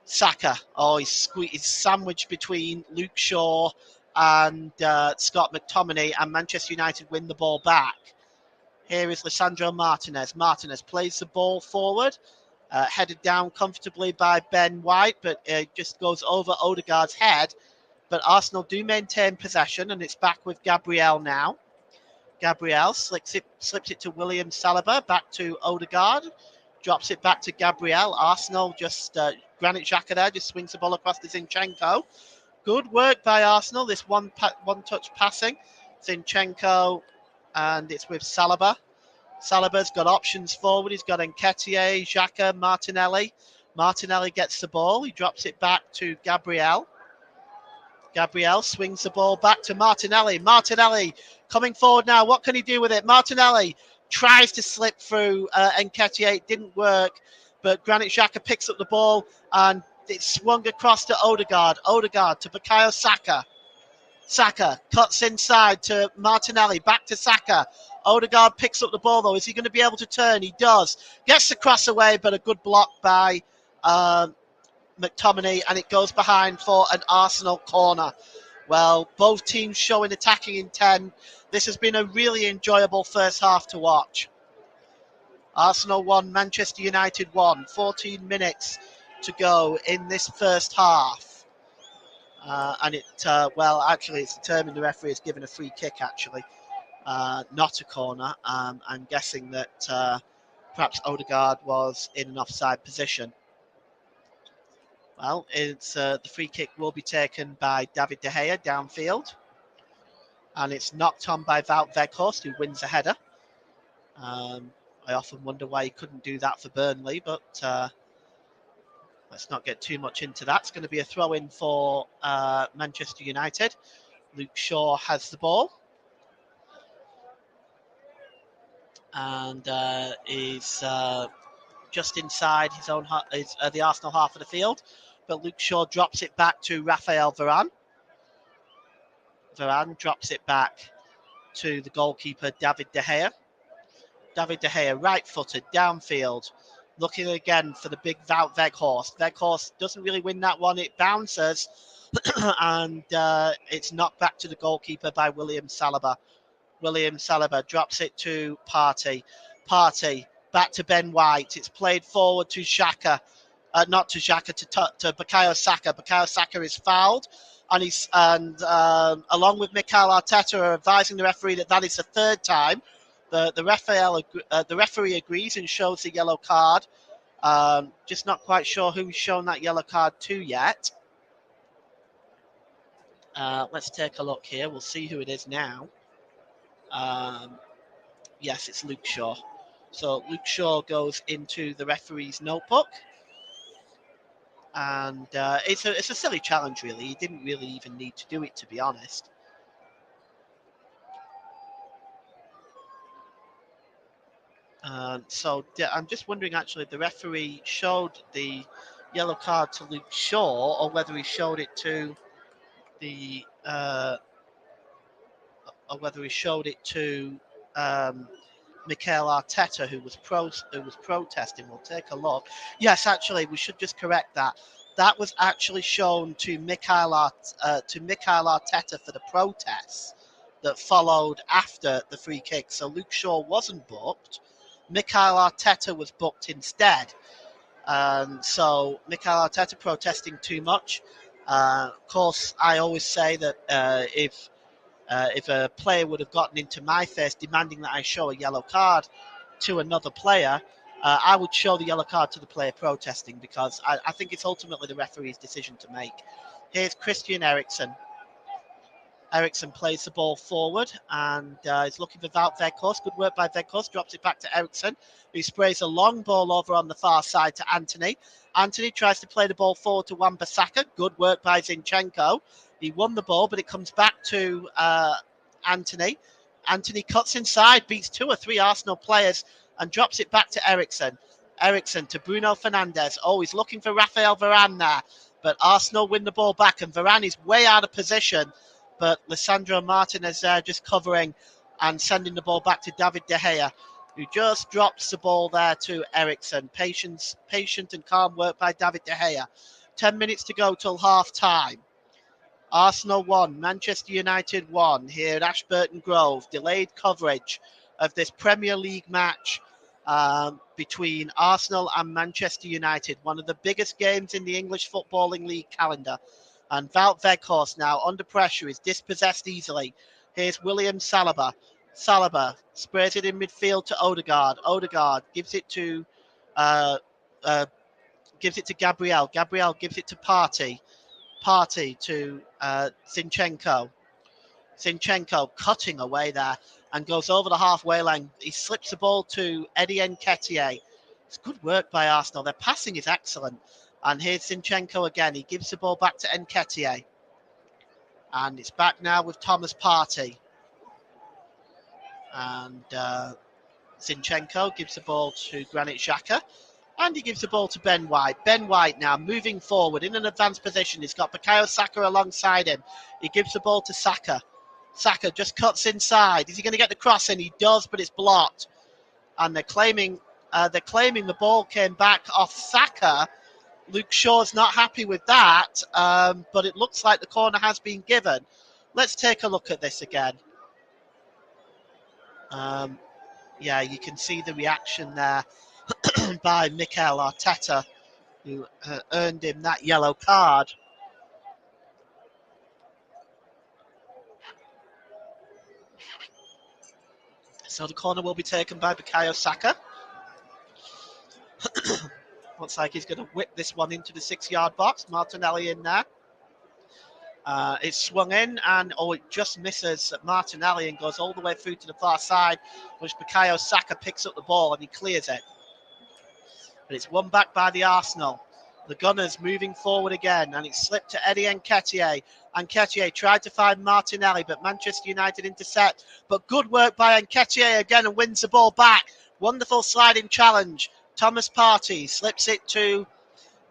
Saka, he's sandwiched between Luke Shaw and Scott McTominay, and Manchester United win the ball back. Here is Lisandro Martinez. Martinez plays the ball forward. Headed down comfortably by Ben White, but it just goes over Odegaard's head. But Arsenal do maintain possession, and it's back with Gabriel now. Gabriel slips it to William Saliba, back to Odegaard, drops it back to Gabriel. Arsenal just, Granit Xhaka there, just swings the ball across to Zinchenko. Good work by Arsenal, this one-touch passing. Zinchenko, and it's with Saliba. Saliba's got options forward. He's got Nketiah, Xhaka, Martinelli. Martinelli gets the ball. He drops it back to Gabriel. Gabriel swings the ball back to Martinelli. Martinelli coming forward now. What can he do with it? Martinelli tries to slip through Nketiah. It didn't work, but Granit Xhaka picks up the ball and it's swung across to Odegaard. Odegaard to Bukayo Saka. Saka cuts inside to Martinelli. Back to Saka. Odegaard picks up the ball, though. Is he going to be able to turn? He does. Gets the cross away, but a good block by McTominay, and it goes behind for an Arsenal corner. Well, both teams showing attacking intent. This has been a really enjoyable first half to watch. Arsenal 1, Manchester United 1. 14 minutes to go in this first half. And actually, it's determined the referee has given a free kick, actually. Not a corner. I'm guessing that perhaps Odegaard was in an offside position. Well, it's the free kick will be taken by David De Gea downfield. And it's knocked on by Wout Weghorst, who wins the header. I often wonder why he couldn't do that for Burnley, but let's not get too much into that. It's going to be a throw-in for Manchester United. Luke Shaw has the ball. And is just inside his own the Arsenal half of the field. But Luke Shaw drops it back to Raphael Varane. Varane drops it back to the goalkeeper, David De Gea. David De Gea, right-footed, downfield, looking again for the big Wout Weghorst. Weghorst doesn't really win that one. It bounces, and it's knocked back to the goalkeeper by William Saliba. William Saliba drops it to Partey. Partey back to Ben White. It's played forward to Xhaka. Not to Xhaka, to Bukayo Saka. Bukayo Saka is fouled, and along with Mikel Arteta are advising the referee that is the third time. The referee agrees and shows the yellow card. Just not quite sure who's shown that yellow card to yet. Let's take a look here. We'll see who it is now. Yes, it's Luke Shaw. So Luke Shaw goes into the referee's notebook. And it's a silly challenge, really. He didn't really even need to do it, to be honest. So I'm just wondering, actually, if the referee showed the yellow card to Luke Shaw, or whether he showed it to the Mikel Arteta, who was protesting. We'll take a look. Yes, actually, we should just correct that. That was actually shown to Mikel Arteta for the protests that followed after the free kick. So Luke Shaw wasn't booked. Mikel Arteta was booked instead. So Mikel Arteta protesting too much. Of course, I always say that if a player would have gotten into my face demanding that I show a yellow card to another player, I would show the yellow card to the player protesting, because I think it's ultimately the referee's decision to make. Here's Christian Eriksen. Eriksen plays the ball forward and is looking for Wout Weghorst. Good work by Weghorst. Drops it back to Eriksen, who sprays a long ball over on the far side to Antony. Antony tries to play the ball forward to Wan-Bissaka. Good work by Zinchenko. He won the ball, but it comes back to Antony. Antony cuts inside, beats 2 or 3 Arsenal players, and drops it back to Eriksen. Eriksen to Bruno Fernandes. Oh, he's looking for Raphael Varane there, but Arsenal win the ball back, and Varane is way out of position. But Lisandro Martinez there just covering and sending the ball back to David De Gea, who just drops the ball there to Eriksen. Patient and calm work by David De Gea. 10 minutes to go till half time. Arsenal 1, Manchester United 1 here at Ashburton Grove. Delayed coverage of this Premier League match between Arsenal and Manchester United. One of the biggest games in the English Footballing League calendar. And Wout Weghorst now under pressure is dispossessed easily. Here's William Saliba. Saliba sprays it in midfield to Odegaard. Odegaard gives it to Gabriel. Gabriel gives it to Partey. Partey to Zinchenko. Zinchenko cutting away there and goes over the halfway line. He slips the ball to Eddie Nketiah. It's good work by Arsenal. Their passing is excellent. And here's Zinchenko again. He gives the ball back to Nketiah. And it's back now with Thomas Partey. And Zinchenko gives the ball to Granit Xhaka. And he gives the ball to Ben White. Ben White now moving forward in an advanced position. He's got Bukayo Saka alongside him. He gives the ball to Saka. Saka just cuts inside. Is he going to get the cross in? He does, but it's blocked. And they're claiming the ball came back off Saka. Luke Shaw's not happy with that, but it looks like the corner has been given. Let's take a look at this again. Yeah, you can see the reaction there by Mikel Arteta, who earned him that yellow card. So the corner will be taken by Bukayo Saka. Looks like he's going to whip this one into the 6-yard box. Martinelli in there. It's swung in and it just misses Martinelli and goes all the way through to the far side, which Bukayo Saka picks up the ball and he clears it. But it's won back by the Arsenal. The Gunners moving forward again, and it slipped to Eddie Nketiah. Nketiah tried to find Martinelli, but Manchester United intercept. But good work by Nketiah again and wins the ball back. Wonderful sliding challenge. Thomas Partey slips it to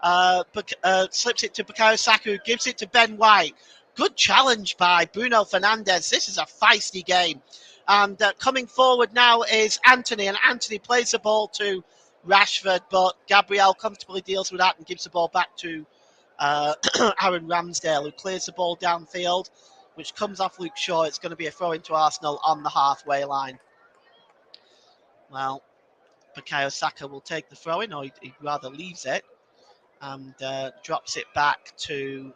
Bukayo Saka, who gives it to Ben White. Good challenge by Bruno Fernandes. This is a feisty game. And coming forward now is Antony, and Antony plays the ball to Rashford, but Gabriel comfortably deals with that and gives the ball back to Aaron Ramsdale, who clears the ball downfield, which comes off Luke Shaw. It's going to be a throw into Arsenal on the halfway line. Well, Bukayo Saka will take the throw in, or he rather leaves it and drops it back to,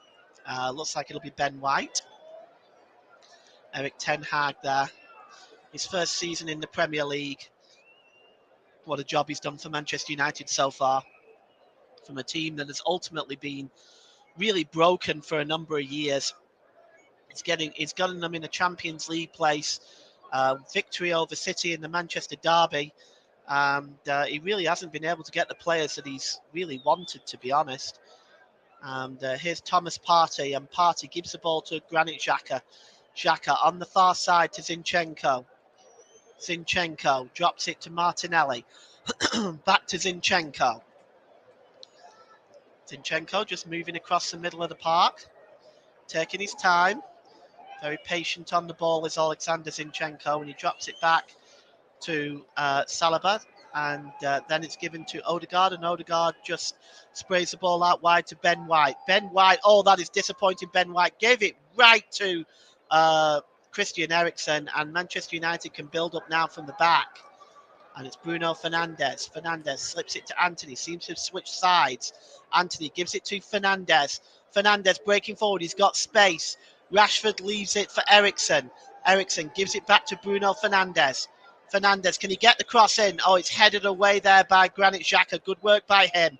looks like it'll be Ben White. Erik Ten Hag there. His first season in the Premier League. What a job he's done for Manchester United so far. From a team that has ultimately been really broken for a number of years. It's gotten them in a Champions League place, victory over City in the Manchester Derby. And he really hasn't been able to get the players that he's really wanted, to be honest. And here's Thomas Partey, and Partey gives the ball to Granit Xhaka. Xhaka on the far side to Zinchenko. Zinchenko drops it to Martinelli. Back to Zinchenko. Zinchenko just moving across the middle of the park, taking his time. Very patient on the ball is Alexander Zinchenko, and he drops it back to Saliba, and then it's given to Odegaard, and Odegaard just sprays the ball out wide to Ben White. Ben White, oh, that is disappointing. Ben White gave it right to Christian Eriksen, and Manchester United can build up now from the back. And it's Bruno Fernandes. Fernandes slips it to Antony, seems to have switched sides. Antony gives it to Fernandes. Fernandes breaking forward, he's got space. Rashford leaves it for Eriksen. Eriksen gives it back to Bruno Fernandes. Fernandes, can he get the cross in? Oh, it's headed away there by Granit Xhaka. Good work by him.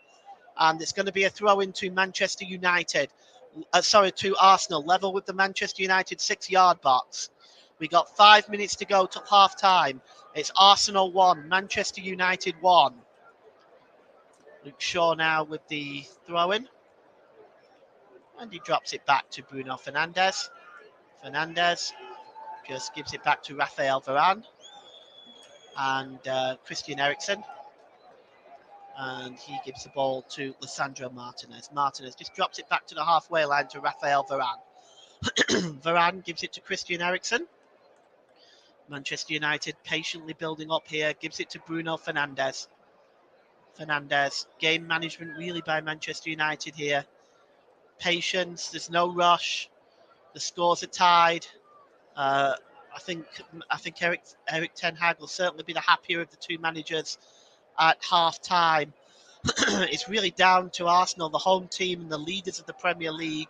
And it's going to be a throw into Manchester United. To Arsenal, level with the Manchester United 6-yard box. We got 5 minutes to go till half time. It's Arsenal 1, Manchester United 1. Luke Shaw now with the throw-in. And he drops it back to Bruno Fernandes. Fernandes just gives it back to Rafael Varane and Christian Eriksen. And he gives the ball to Lisandro Martinez. Martinez just drops it back to the halfway line to Rafael Varane. Varane gives it to Christian Eriksen. Manchester United patiently building up here, gives it to Bruno Fernandes. Fernandes, game management really by Manchester United here. Patience, there's no rush. The scores are tied. I think Erik Ten Hag will certainly be the happier of the two managers at half time. It's really down to Arsenal, the home team and the leaders of the Premier League,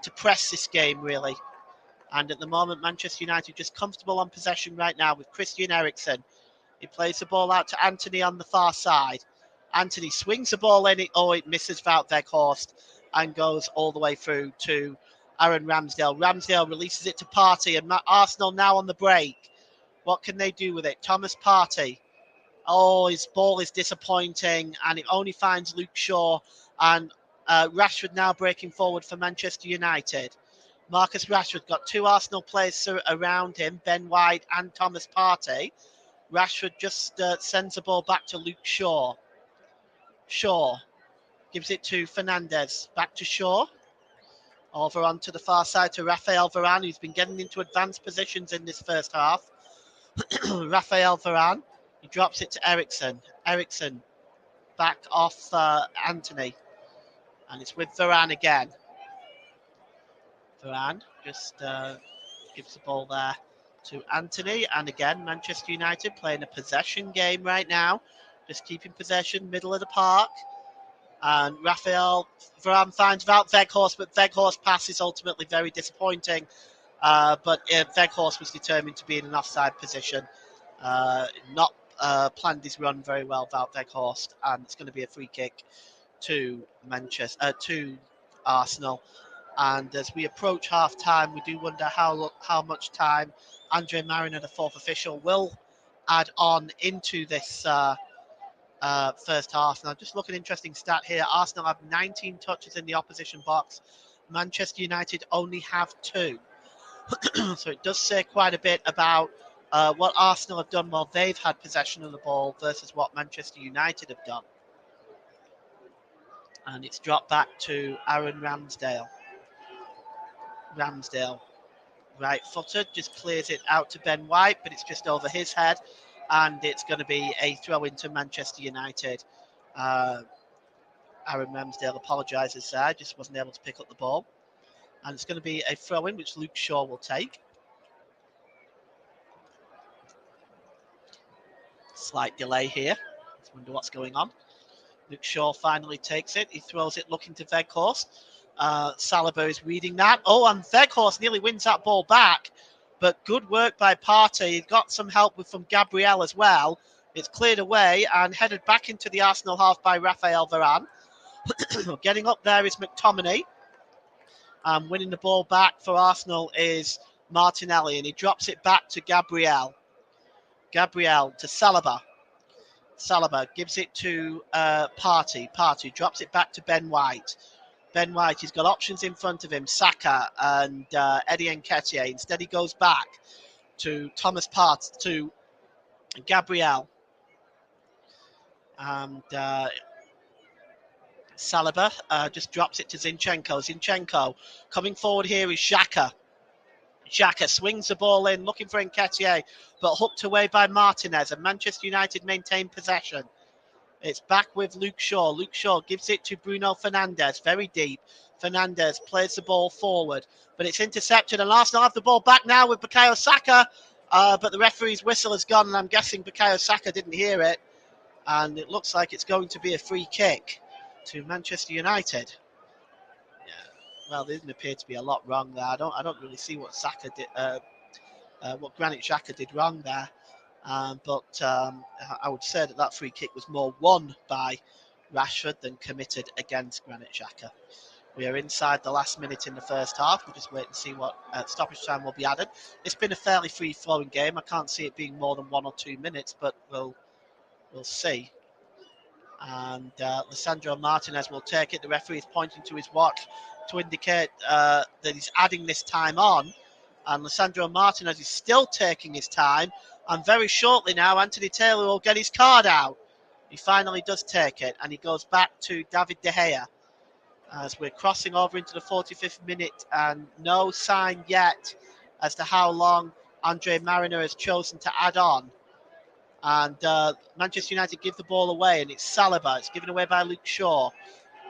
to press this game really. And at the moment, Manchester United just comfortable on possession right now with Christian Eriksen. He plays the ball out to Antony on the far side. Antony swings the ball in. It misses Wout Weghorst and goes all the way through to Aaron Ramsdale. Ramsdale releases it to Partey, and Arsenal now on the break. What can they do with it? Thomas Partey. Oh, his ball is disappointing, and it only finds Luke Shaw. And Rashford now breaking forward for Manchester United. Marcus Rashford got two Arsenal players around him, Ben White and Thomas Partey. Rashford just sends the ball back to Luke Shaw. Shaw gives it to Fernandes. Back to Shaw. Over onto the far side to Rafael Varane, who's been getting into advanced positions in this first half. Rafael Varane. He drops it to Eriksen. Eriksen back off Antony. And it's with Varane again. Varane just gives the ball there to Antony. And again, Manchester United playing a possession game right now. Just keeping possession, middle of the park. And Rafael Varane finds Wout Weghorst, but Weghorst's pass is ultimately very disappointing. But Weghorst was determined to be in an offside position. Not planned his run very well, Wout Weghorst. And it's going to be a free kick to Arsenal. And as we approach half time, we do wonder how much time Andre Marriner, the fourth official, will add on into this first half. Now, just look at an interesting stat here. Arsenal have 19 touches in the opposition box. Manchester United only have 2. So it does say quite a bit about what Arsenal have done while they've had possession of the ball versus what Manchester United have done. And it's dropped back to Aaron Ramsdale. Ramsdale, right-footed, just clears it out to Ben White, but it's just over his head, and it's going to be a throw into Manchester United. Aaron Ramsdale apologises there, just wasn't able to pick up the ball. And it's going to be a throw-in, which Luke Shaw will take. Slight delay here. I wonder what's going on. Luke Shaw finally takes it. He throws it looking to Weghorst. Saliba is reading that. Oh, and Weghorst nearly wins that ball back. But good work by Partey. He got some help from Gabriel as well. It's cleared away and headed back into the Arsenal half by Raphael Varane. Getting up there is McTominay. Winning the ball back for Arsenal is Martinelli, and he drops it back to Gabriel. Gabriel to Saliba. Saliba gives it to Partey. Partey drops it back to Ben White. Ben White, he's got options in front of him, Saka and Eddie Nketiah. Instead, he goes back to Thomas Partey, to Gabriel. And Saliba just drops it to Zinchenko. Zinchenko coming forward here is Xhaka. Xhaka swings the ball in, looking for Nketiah, but hooked away by Martinez, and Manchester United maintain possession. It's back with Luke Shaw. Luke Shaw gives it to Bruno Fernandes, very deep. Fernandes plays the ball forward, but it's intercepted, and Arsenal have the ball back now with Bukayo Saka, but the referee's whistle has gone, and I'm guessing Bukayo Saka didn't hear it, and it looks like it's going to be a free kick to Manchester United. Well, there didn't appear to be a lot wrong there. I don't really see what Saka did, what Granit Xhaka did wrong there. But I would say that free kick was more won by Rashford than committed against Granit Xhaka. We are inside the last minute in the first half. We'll just wait and see what stoppage time will be added. It's been a fairly free-flowing game. I can't see it being more than 1 or 2 minutes, but we'll see. And Lisandro Martinez will take it. The referee is pointing to his watch to indicate that he's adding this time on. And Lisandro Martinez is still taking his time. And very shortly now, Anthony Taylor will get his card out. He finally does take it. And he goes back to David De Gea. As we're crossing over into the 45th minute. And no sign yet as to how long Andre Mariner has chosen to add on. And Manchester United give the ball away. And it's Saliba. It's given away by Luke Shaw.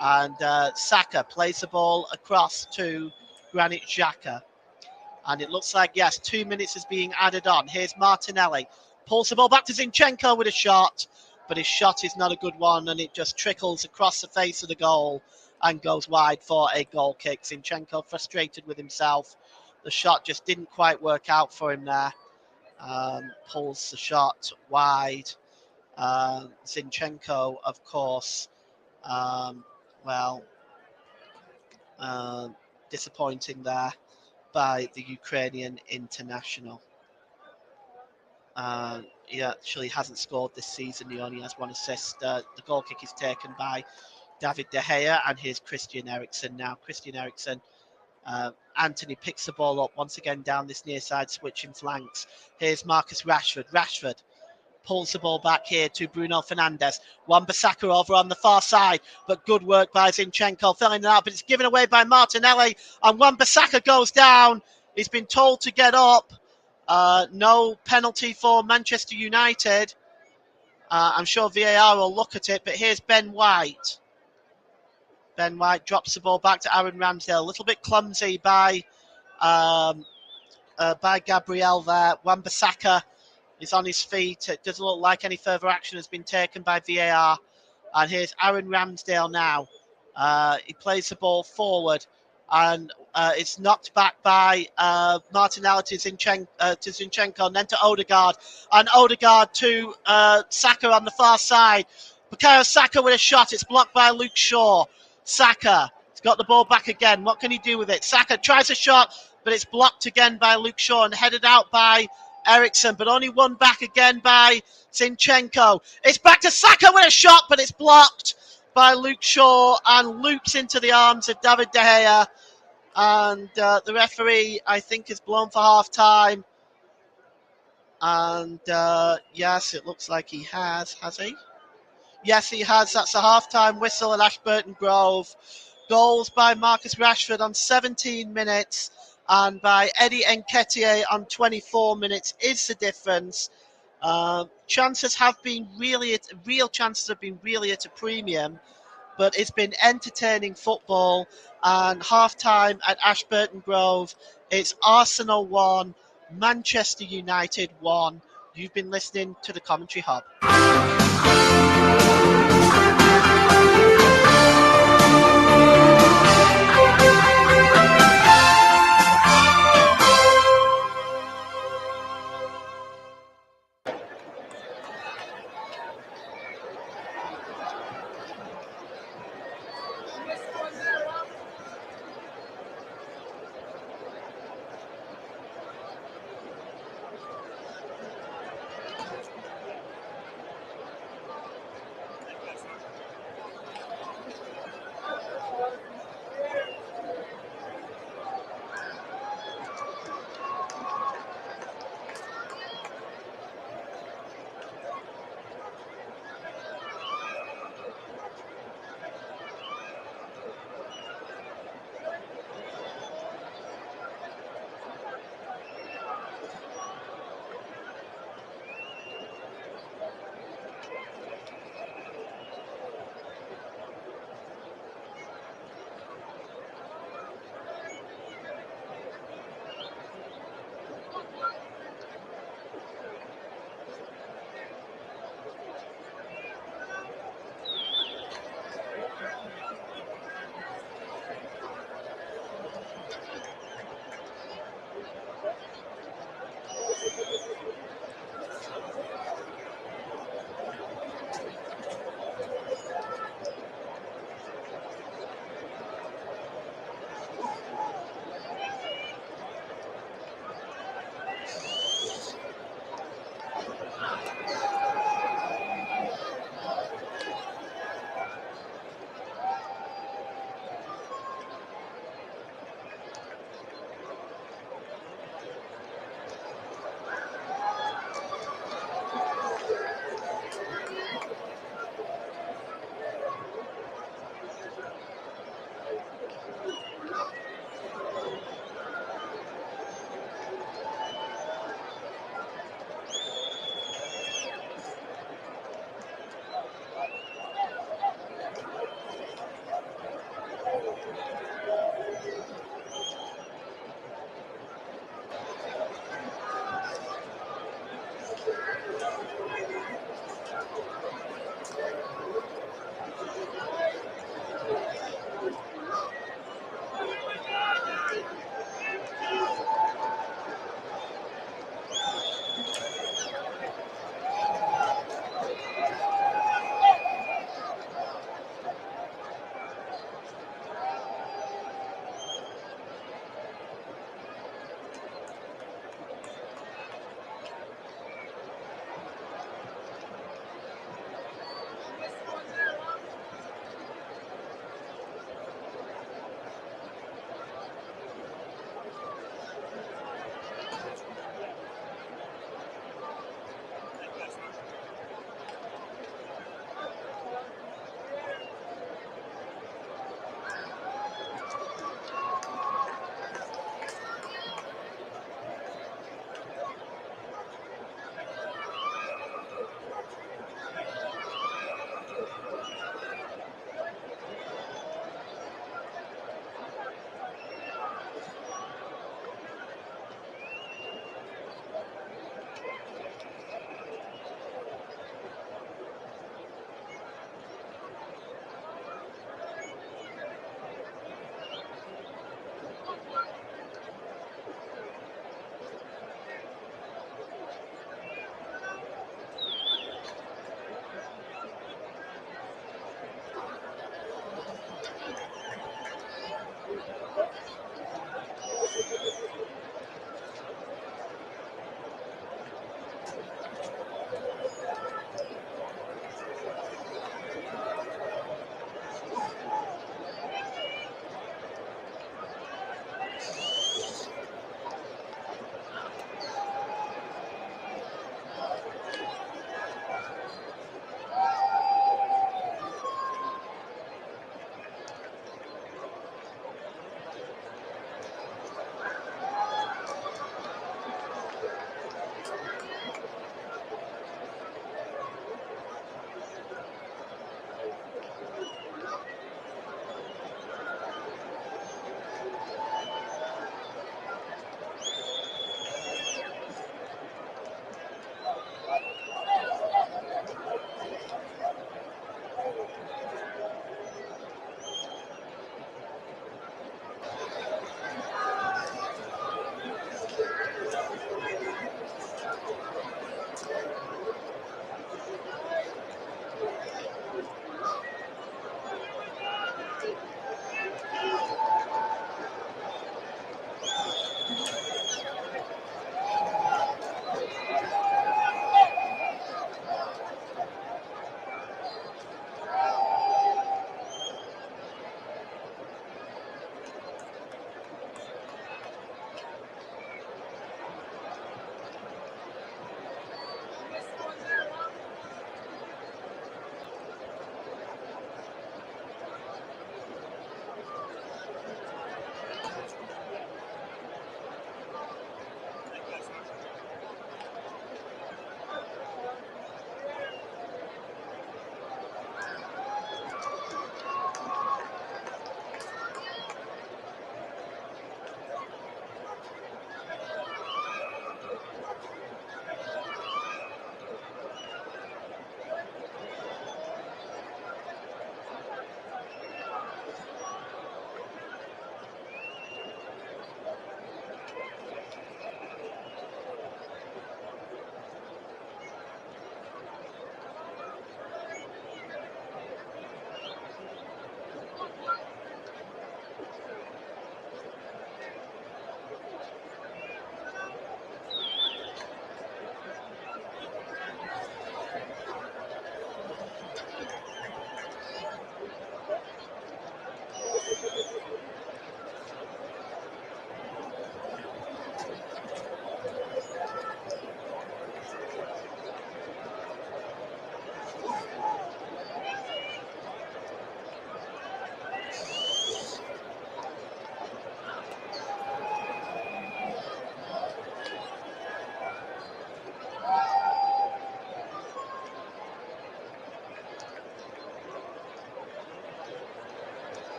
And Saka plays the ball across to Granit Xhaka. And it looks like, yes, 2 minutes is being added on. Here's Martinelli. Pulls the ball back to Zinchenko with a shot. But his shot is not a good one. And it just trickles across the face of the goal and goes wide for a goal kick. Zinchenko frustrated with himself. The shot just didn't quite work out for him there. Pulls the shot wide. Zinchenko, of course, disappointing there by the Ukrainian international. He actually hasn't scored this season. He only has 1 assist. The goal kick is taken by David De Gea, and here's Christian Eriksen now. Christian Eriksen. Anthony picks the ball up once again down this near side, switching flanks. Here's Marcus Rashford. Rashford pulls the ball back here to Bruno Fernandes. Wan-Bissaka over on the far side, but good work by Zinchenko, filling it out, but it's given away by Martinelli, and Wan-Bissaka goes down. He's been told to get up. No penalty for Manchester United. I'm sure VAR will look at it, but here's Ben White. Ben White drops the ball back to Aaron Ramsdale. A little bit clumsy by Gabriel there. Wan-Bissaka is on his feet. It doesn't look like any further action has been taken by VAR. And here's Aaron Ramsdale now. He plays the ball forward. And it's knocked back by Martinelli to Zinchenko, and then to Odegaard. And Odegaard to Saka on the far side. Bukayo Saka with a shot. It's blocked by Luke Shaw. Saka has got the ball back again. What can he do with it? Saka tries a shot, but it's blocked again by Luke Shaw and headed out by Eriksen, but only won back again by Zinchenko. It's back to Saka with a shot, but it's blocked by Luke Shaw and loops into the arms of David De Gea. And the referee, I think, is blown for half-time. And yes, it looks like he has he? Yes, he has. That's a half-time whistle at Ashburton Grove. Goals by Marcus Rashford on 17 minutes and by Eddie Nketiah on 24 minutes is the difference. Chances have been real chances have been really at a premium, but it's been entertaining football. And half-time at Ashburton Grove, it's Arsenal 1, Manchester United 1. You've been listening to the Commentary Hub.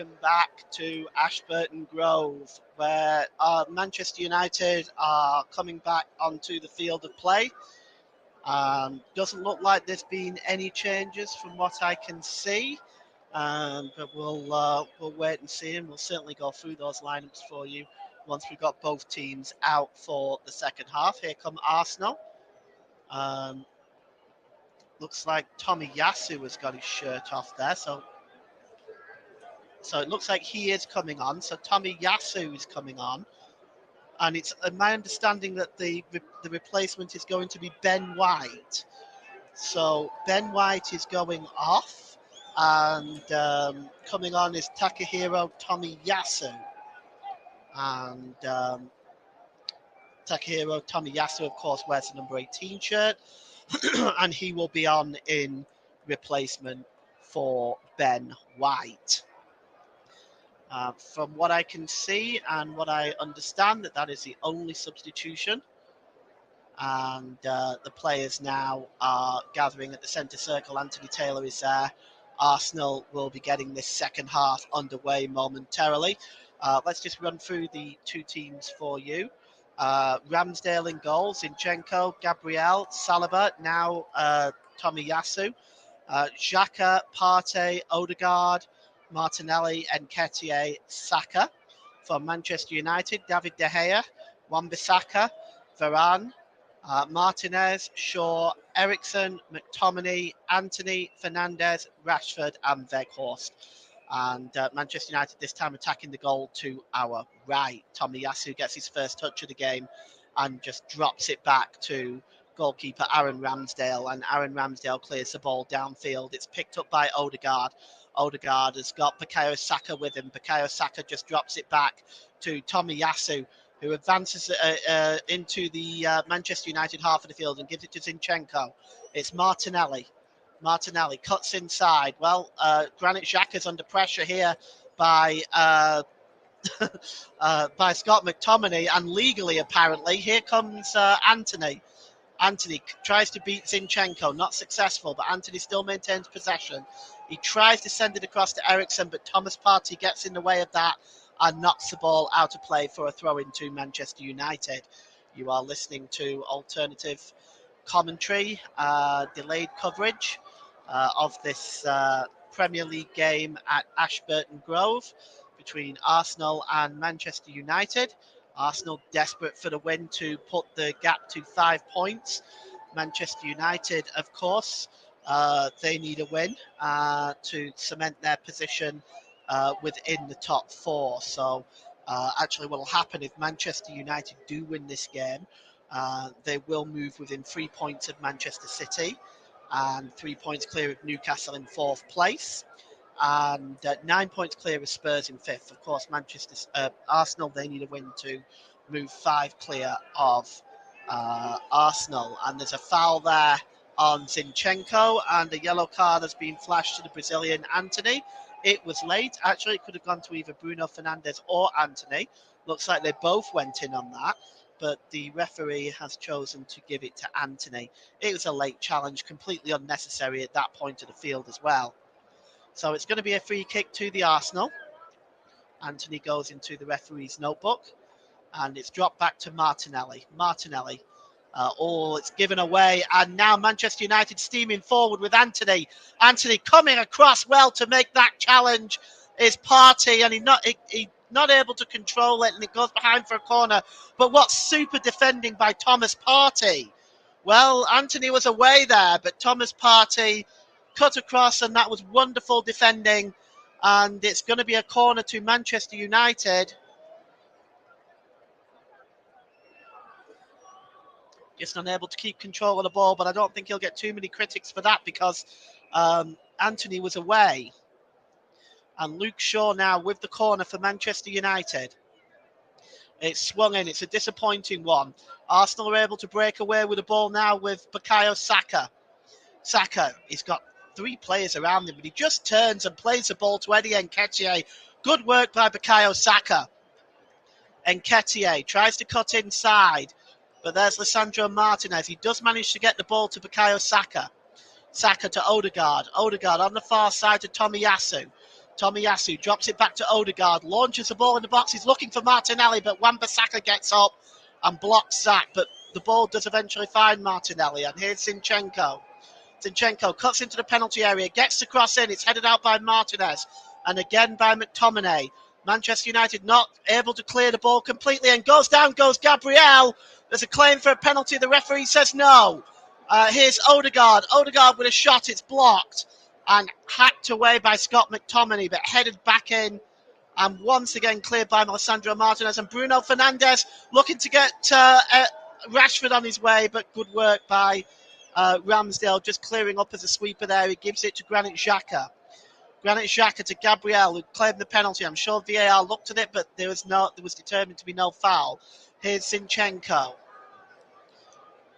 welcome back to Ashburton Grove, where Manchester United are coming back onto the field of play. Doesn't look like there's been any changes from what I can see, but we'll wait and see, and we'll certainly go through those lineups for you once we've got both teams out for the second half. Here come Arsenal. Looks like Tomiyasu has got his shirt off there, so it looks like he is coming on. So Tomiyasu is coming on, and it's my understanding that the replacement is going to be Ben White. So Ben White is going off, and coming on is Takahiro Tomiyasu, and Takahiro Tomiyasu, of course, wears the number 18 shirt, and he will be on in replacement for Ben White. From what I can see and what I understand, that is the only substitution. And the players now are gathering at the centre circle. Anthony Taylor is there. Arsenal will be getting this second half underway momentarily. Let's just run through the two teams for you. Ramsdale in goal, Zinchenko, Gabriel, Saliba, now Tomiyasu, Xhaka, Partey, Odegaard, Martinelli, Nketiah, Saka. For Manchester United, David De Gea, Wan-Bissaka, Varane, Martinez, Shaw, Eriksen, McTominay, Anthony, Fernandes, Rashford, and Weghorst. And Manchester United this time attacking the goal to our right. Tomiyasu gets his first touch of the game and just drops it back to goalkeeper Aaron Ramsdale, and Aaron Ramsdale clears the ball downfield. It's picked up by Odegaard. Odegaard has got Bukayo Saka with him. Bukayo Saka just drops it back to Tomiyasu, who advances into the Manchester United half of the field and gives it to Zinchenko. It's Martinelli. Martinelli cuts inside. Well, Granit Xhaka's under pressure here by by Scott McTominay, and legally apparently. Here comes Anthony. Anthony tries to beat Zinchenko, not successful, but Anthony still maintains possession. He tries to send it across to Eriksen, but Thomas Partey gets in the way of that and knocks the ball out of play for a throw-in to Manchester United. You are listening to alternative commentary, delayed coverage of this Premier League game at Ashburton Grove between Arsenal and Manchester United. Arsenal desperate for the win to put the gap to 5 points. Manchester United, of course, they need a win to cement their position within the top 4. So actually what will happen if Manchester United do win this game, they will move within 3 points of Manchester City and 3 points clear of Newcastle in 4th place, and 9 points clear of Spurs in 5th. Of course, Arsenal, they need a win to move 5 clear of Arsenal. And there's a foul there on Zinchenko, and a yellow card has been flashed to the Brazilian Anthony. It was late. Actually, it could have gone to either Bruno Fernandes or Anthony. Looks like they both went in on that, but the referee has chosen to give it to Anthony. It was a late challenge, completely unnecessary at that point of the field as well. So it's going to be a free kick to the Arsenal. Anthony goes into the referee's notebook, and it's dropped back to Martinelli. Martinelli. It's given away, and now Manchester United steaming forward with Anthony. Anthony coming across well to make that challenge is Partey, and he's not able to control it, and it goes behind for a corner. But what super defending by Thomas Partey. Well, Anthony was away there, but Thomas Partey cut across, and that was wonderful defending. And it's going to be a corner to Manchester United. Just unable to keep control of the ball, but I don't think he'll get too many critics for that because Anthony was away. And Luke Shaw now with the corner for Manchester United. It's swung in. It's a disappointing one. Arsenal are able to break away with the ball now with Bukayo Saka. Saka, he's got 3 players around him, but he just turns and plays the ball to Eddie Nketiah. Good work by Bukayo Saka. Nketiah tries to cut inside, but there's Lisandro Martinez. He does manage to get the ball to Bukayo Saka. Saka to Odegaard. Odegaard on the far side to Tomiyasu. Tomiyasu drops it back to Odegaard, launches the ball in the box. He's looking for Martinelli, but Wan-Bissaka gets up and blocks Zach. But the ball does eventually find Martinelli. And here's Zinchenko. Zinchenko cuts into the penalty area, gets the cross in. It's headed out by Martinez and again by McTominay. Manchester United not able to clear the ball completely, and goes Gabriel. There's a claim for a penalty. The referee says no. Here's Odegaard. Odegaard with a shot. It's blocked and hacked away by Scott McTominay, but headed back in and once again cleared by Alessandro Martinez. And Bruno Fernandes looking to get Rashford on his way, but good work by Ramsdale, just clearing up as a sweeper there. He gives it to Granit Xhaka. Granit Xhaka to Gabriel, who claimed the penalty. I'm sure VAR looked at it, but there was determined to be no foul. Here's Zinchenko.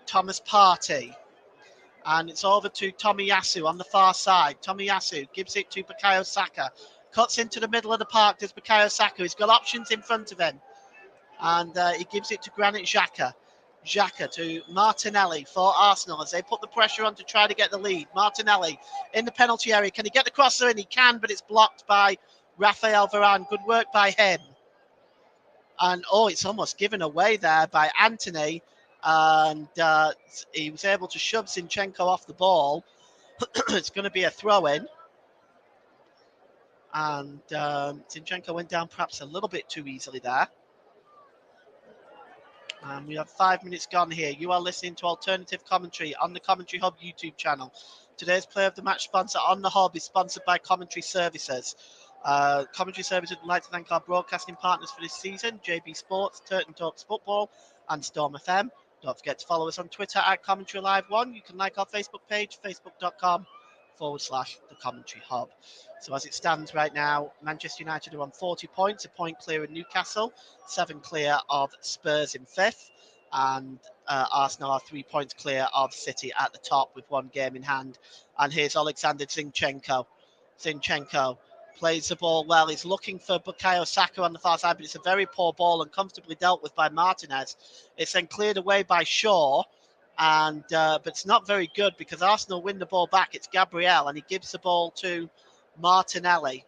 Thomas Partey. And it's over to Tomiyasu on the far side. Tomiyasu gives it to Bukayo Saka. Cuts into the middle of the park. There's Bukayo Saka. He's got options in front of him. And he gives it to Granit Xhaka. Xhaka to Martinelli for Arsenal as they put the pressure on to try to get the lead. Martinelli in the penalty area. Can he get the crosser in? He can, but it's blocked by Rafael Varane. Good work by him. And, it's almost given away there by Anthony. And he was able to shove Zinchenko off the ball. It's going to be a throw-in. And Zinchenko went down perhaps a little bit too easily there. And we have 5 minutes gone here. You are listening to Alternative Commentary on the Commentary Hub YouTube channel. Today's Player of the Match sponsor on the Hub is sponsored by Commentary Services. Commentary Services would like to thank our broadcasting partners for this season, JB Sports, Turton Talks Football, and Storm FM. Don't forget to follow us on Twitter at Commentary Live 1. You can like our Facebook page, facebook.com/The Commentary Hub. So as it stands right now, Manchester United are on 40 points, a point clear of Newcastle, 7 clear of Spurs in 5th, and Arsenal are 3 points clear of City at the top with 1 game in hand. And here's Alexander Zinchenko. Zinchenko plays the ball well. He's looking for Bukayo Saka on the far side, but it's a very poor ball and comfortably dealt with by Martinez. It's then cleared away by Shaw. And but it's not very good because Arsenal win the ball back. It's Gabriel, and he gives the ball to Martinelli.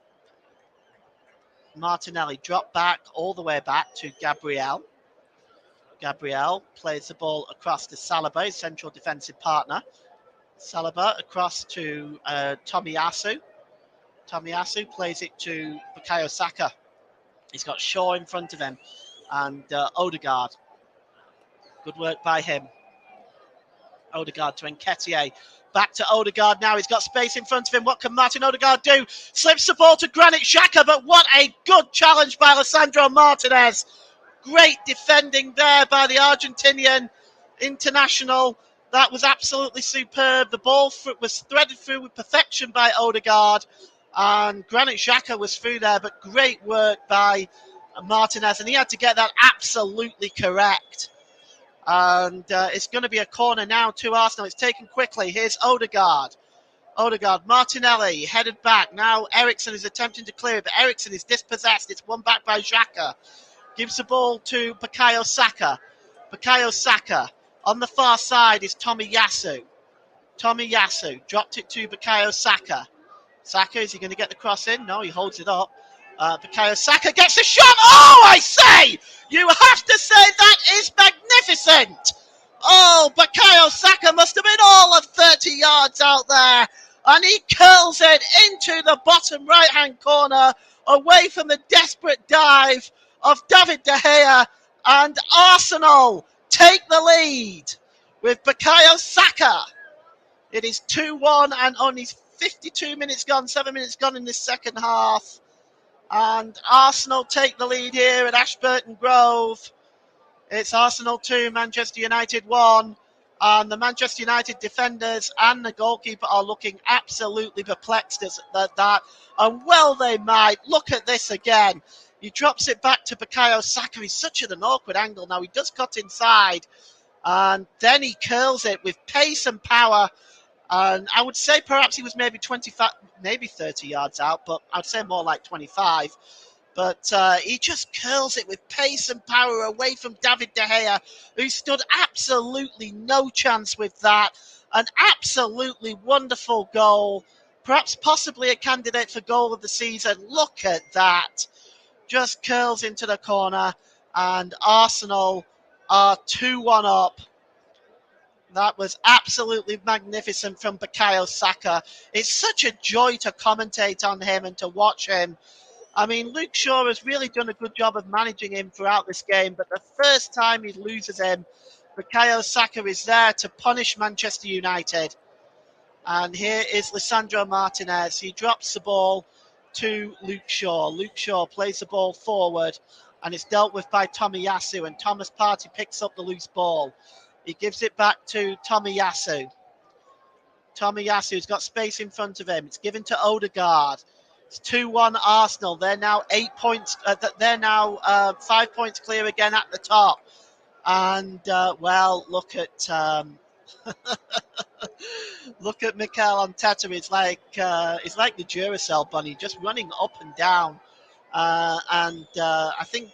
Martinelli dropped back all the way back to Gabriel. Gabriel plays the ball across to Saliba, his central defensive partner. Saliba across to Tomiyasu. Tomiyasu plays it to Bukayo Saka. He's got Shaw in front of him and Odegaard. Good work by him. Odegaard to Nketiah. Back to Odegaard now. He's got space in front of him. What can Martin Odegaard do? Slips the ball to Granit Xhaka, but what a good challenge by Alessandro Martinez. Great defending there by the Argentinian international. That was absolutely superb. The ball was threaded through with perfection by Odegaard, and Granit Xhaka was through there, but great work by Martinez, and he had to get that absolutely correct. And it's going to be a corner now to Arsenal. It's taken quickly. Here's Odegaard. Martinelli headed back. Now Eriksen is attempting to clear it, but Eriksen is dispossessed. It's won back by Xhaka. Gives the ball to Bukayo Saka. Bukayo Saka. On the far side is Tomiyasu. Tomiyasu dropped it to Bukayo Saka. Saka, is he going to get the cross in? No, he holds it up. Bukayo Saka gets a shot. Oh, I say! You have to say that is magnificent. Oh, Bukayo Saka must have been all of 30 yards out there. And he curls it into the bottom right-hand corner away from the desperate dive of David De Gea. And Arsenal take the lead with Bukayo Saka. It is 2-1 and only 52 minutes gone, 7 minutes gone in this second half. And Arsenal take the lead here at Ashburton Grove. It's Arsenal 2, Manchester United 1. And the Manchester United defenders and the goalkeeper are looking absolutely perplexed at that. And well they might. Look at this again. He drops it back to Bukayo Saka. He's such at an awkward angle now. He does cut inside. And then he curls it with pace and power. And I would say perhaps he was maybe 25, maybe 30 yards out, but I'd say more like 25. But he just curls it with pace and power away from David De Gea, who stood absolutely no chance with that. An absolutely wonderful goal. perhaps possibly a candidate for goal of the season. Look at that. Just curls into the corner, and Arsenal are 2-1 up. That was absolutely magnificent from Bukayo Saka. It's such a joy to commentate on him and to watch him. I mean, Luke Shaw has really done a good job of managing him throughout this game, but the first time he loses him, Bukayo Saka is there to punish Manchester United. And here is Lisandro Martinez. He drops the ball to Luke Shaw. Luke Shaw plays the ball forward, and it's dealt with by Tomiyasu, and Thomas Partey picks up the loose ball. He gives it back to Tomiyasu. Tomiyasu's got space in front of him. It's given to Odegaard. It's 2-1 Arsenal. They're now 8 points. They're now 5 points clear again at the top. And well, look at look at Mikel Arteta. It's like the Duracell bunny, just running up and down. I think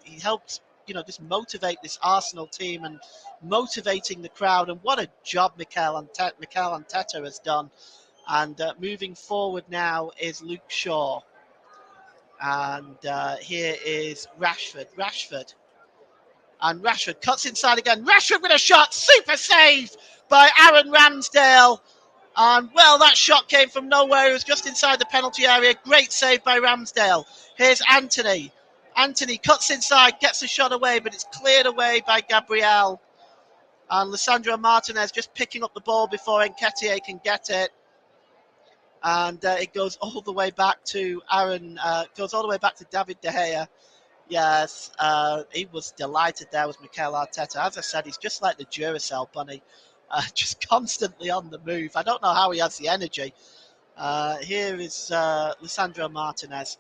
he helps, just motivate this Arsenal team and motivating the crowd. And what a job Mikel Arteta has done. And moving forward now is Luke Shaw. And here is Rashford. And Rashford cuts inside again. Rashford with a shot. Super save by Aaron Ramsdale. And well, that shot came from nowhere. It was just inside the penalty area. Great save by Ramsdale. Here's Anthony. Anthony cuts inside, gets the shot away, but it's cleared away by Gabriel. And Lisandro Martinez just picking up the ball before Nketiah can get it. And it goes all the way back to David De Gea. Yes, he was delighted there with Mikel Arteta. As I said, he's just like the Duracell bunny, just constantly on the move. I don't know how he has the energy. Here is Lisandro Martinez.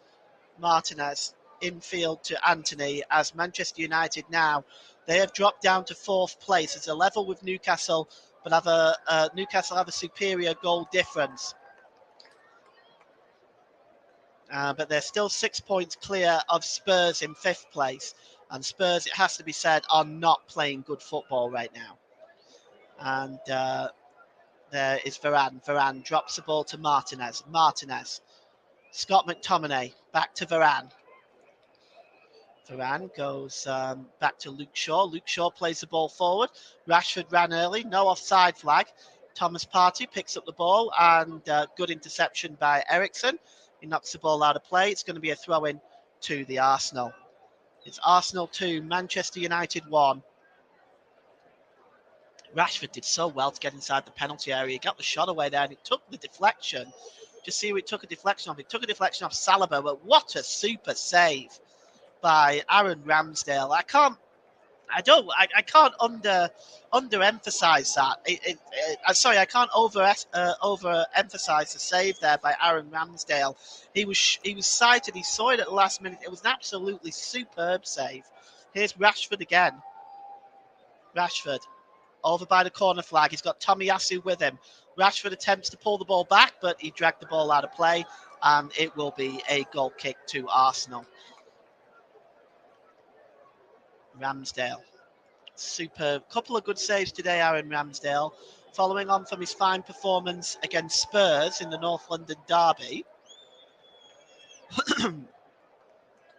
Martinez infield to Anthony as Manchester United now. They have dropped down to 4th place. It's a level with Newcastle, but Newcastle have a superior goal difference. But they're still 6 points clear of Spurs in 5th place. And Spurs, it has to be said, are not playing good football right now. And there is Varane. Varane drops the ball to Martinez. Scott McTominay back to Varane. Varane goes back to Luke Shaw. Luke Shaw plays the ball forward. Rashford ran early. No offside flag. Thomas Partey picks up the ball and good interception by Eriksen. He knocks the ball out of play. It's going to be a throw-in to the Arsenal. It's Arsenal 2, Manchester United 1. Rashford did so well to get inside the penalty area. He got the shot away there and he took the deflection. Just see who it took a deflection off. It took a deflection off Saliba, but what a super save by Aaron Ramsdale. I can't underemphasize that. I can't overemphasize the save there by Aaron Ramsdale. He was sighted. He saw it at the last minute. It was an absolutely superb save. Here's Rashford again. Rashford over by the corner flag. He's got Tomiyasu with him. Rashford attempts to pull the ball back, but he dragged the ball out of play, and it will be a goal kick to Arsenal. Ramsdale. Superb. Couple of good saves today, Aaron Ramsdale, following on from his fine performance against Spurs in the North London derby.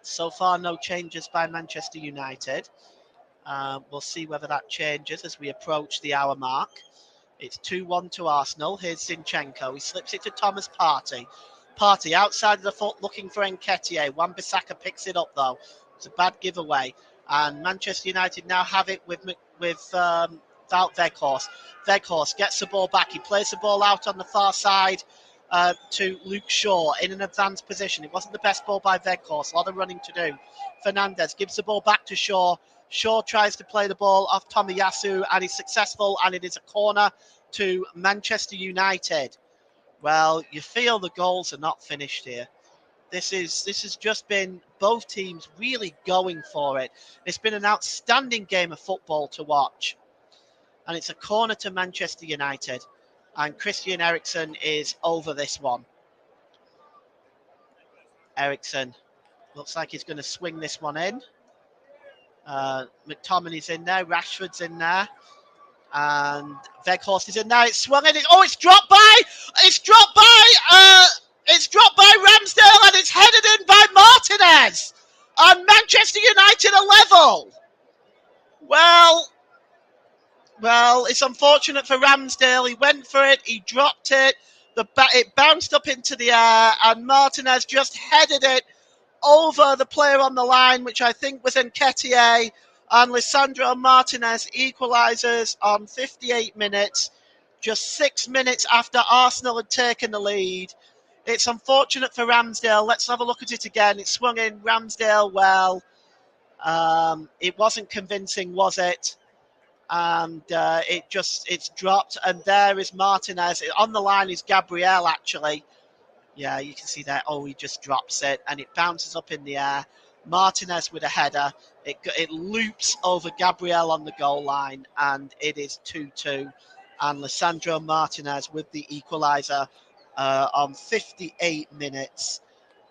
So far, no changes by Manchester United. We'll see whether that changes as we approach the hour mark. It's 2-1 to Arsenal. Here's Zinchenko. He slips it to Thomas Partey. Partey outside of the foot looking for Nketiah. Wan-Bissaka picks it up, though. It's a bad giveaway. And Manchester United now have it with Wout Weghorst. Weghorst gets the ball back. He plays the ball out on the far side to Luke Shaw in an advanced position. It wasn't the best ball by Weghorst. A lot of running to do. Fernandes gives the ball back to Shaw. Shaw tries to play the ball off Tomiyasu and he's successful, and it is a corner to Manchester United. Well, you feel the goals are not finished here. This has just been both teams really going for it. It's been an outstanding game of football to watch. And it's a corner to Manchester United. And Christian Eriksen is over this one. Eriksen looks like he's going to swing this one in. McTominay's in there. Rashford's in there. And Weghorst is in there. It's swung in. It's dropped by It's dropped by Ramsdale and it's headed in by Martinez. And Manchester United are level. Well, it's unfortunate for Ramsdale. He went for it, he dropped it. It bounced up into the air, and Martinez just headed it over the player on the line, which I think was Nketiah, and Lisandro Martinez equalises on 58 minutes, just 6 minutes after Arsenal had taken the lead. It's unfortunate for Ramsdale. Let's have a look at it again. It swung in Ramsdale well. It wasn't convincing, was it? And it's dropped. And there is Martinez. On the line is Gabriel, actually. Yeah, you can see that. Oh, he just drops it, and it bounces up in the air. Martinez with a header. It loops over Gabriel on the goal line, and it is 2-2. And Lisandro Martinez with the equaliser on 58 minutes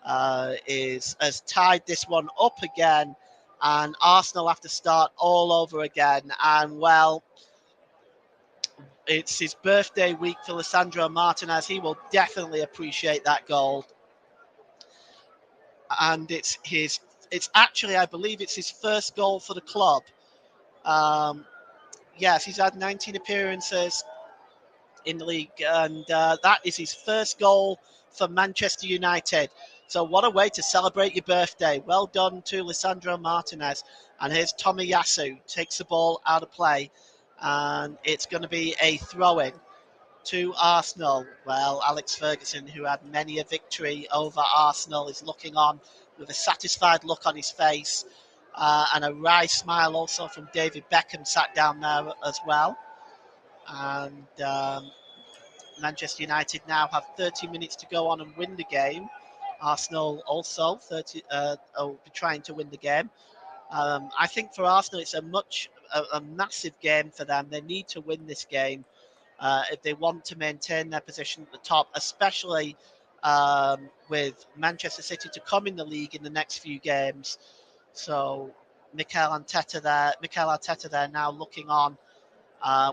has tied this one up again, and Arsenal have to start all over again. And well, it's his birthday week for Lisandro Martinez. He will definitely appreciate that goal. And it's actually, I believe it's his first goal for the club. Yes, he's had 19 appearances in the league, and that is his first goal for Manchester United. So what a way to celebrate your birthday. Well done to Lisandro Martinez. And here's Tomiyasu, takes the ball out of play, and it's going to be a throw-in to Arsenal. Well, Alex Ferguson, who had many a victory over Arsenal, is looking on with a satisfied look on his face, and a wry smile also from David Beckham sat down there as well. And Manchester United now have 30 minutes to go on and win the game. Arsenal also will be trying to win the game. I think for Arsenal it's a massive game for them. They need to win this game if they want to maintain their position at the top, especially with Manchester City to come in the league in the next few games. So Mikel Arteta there now looking on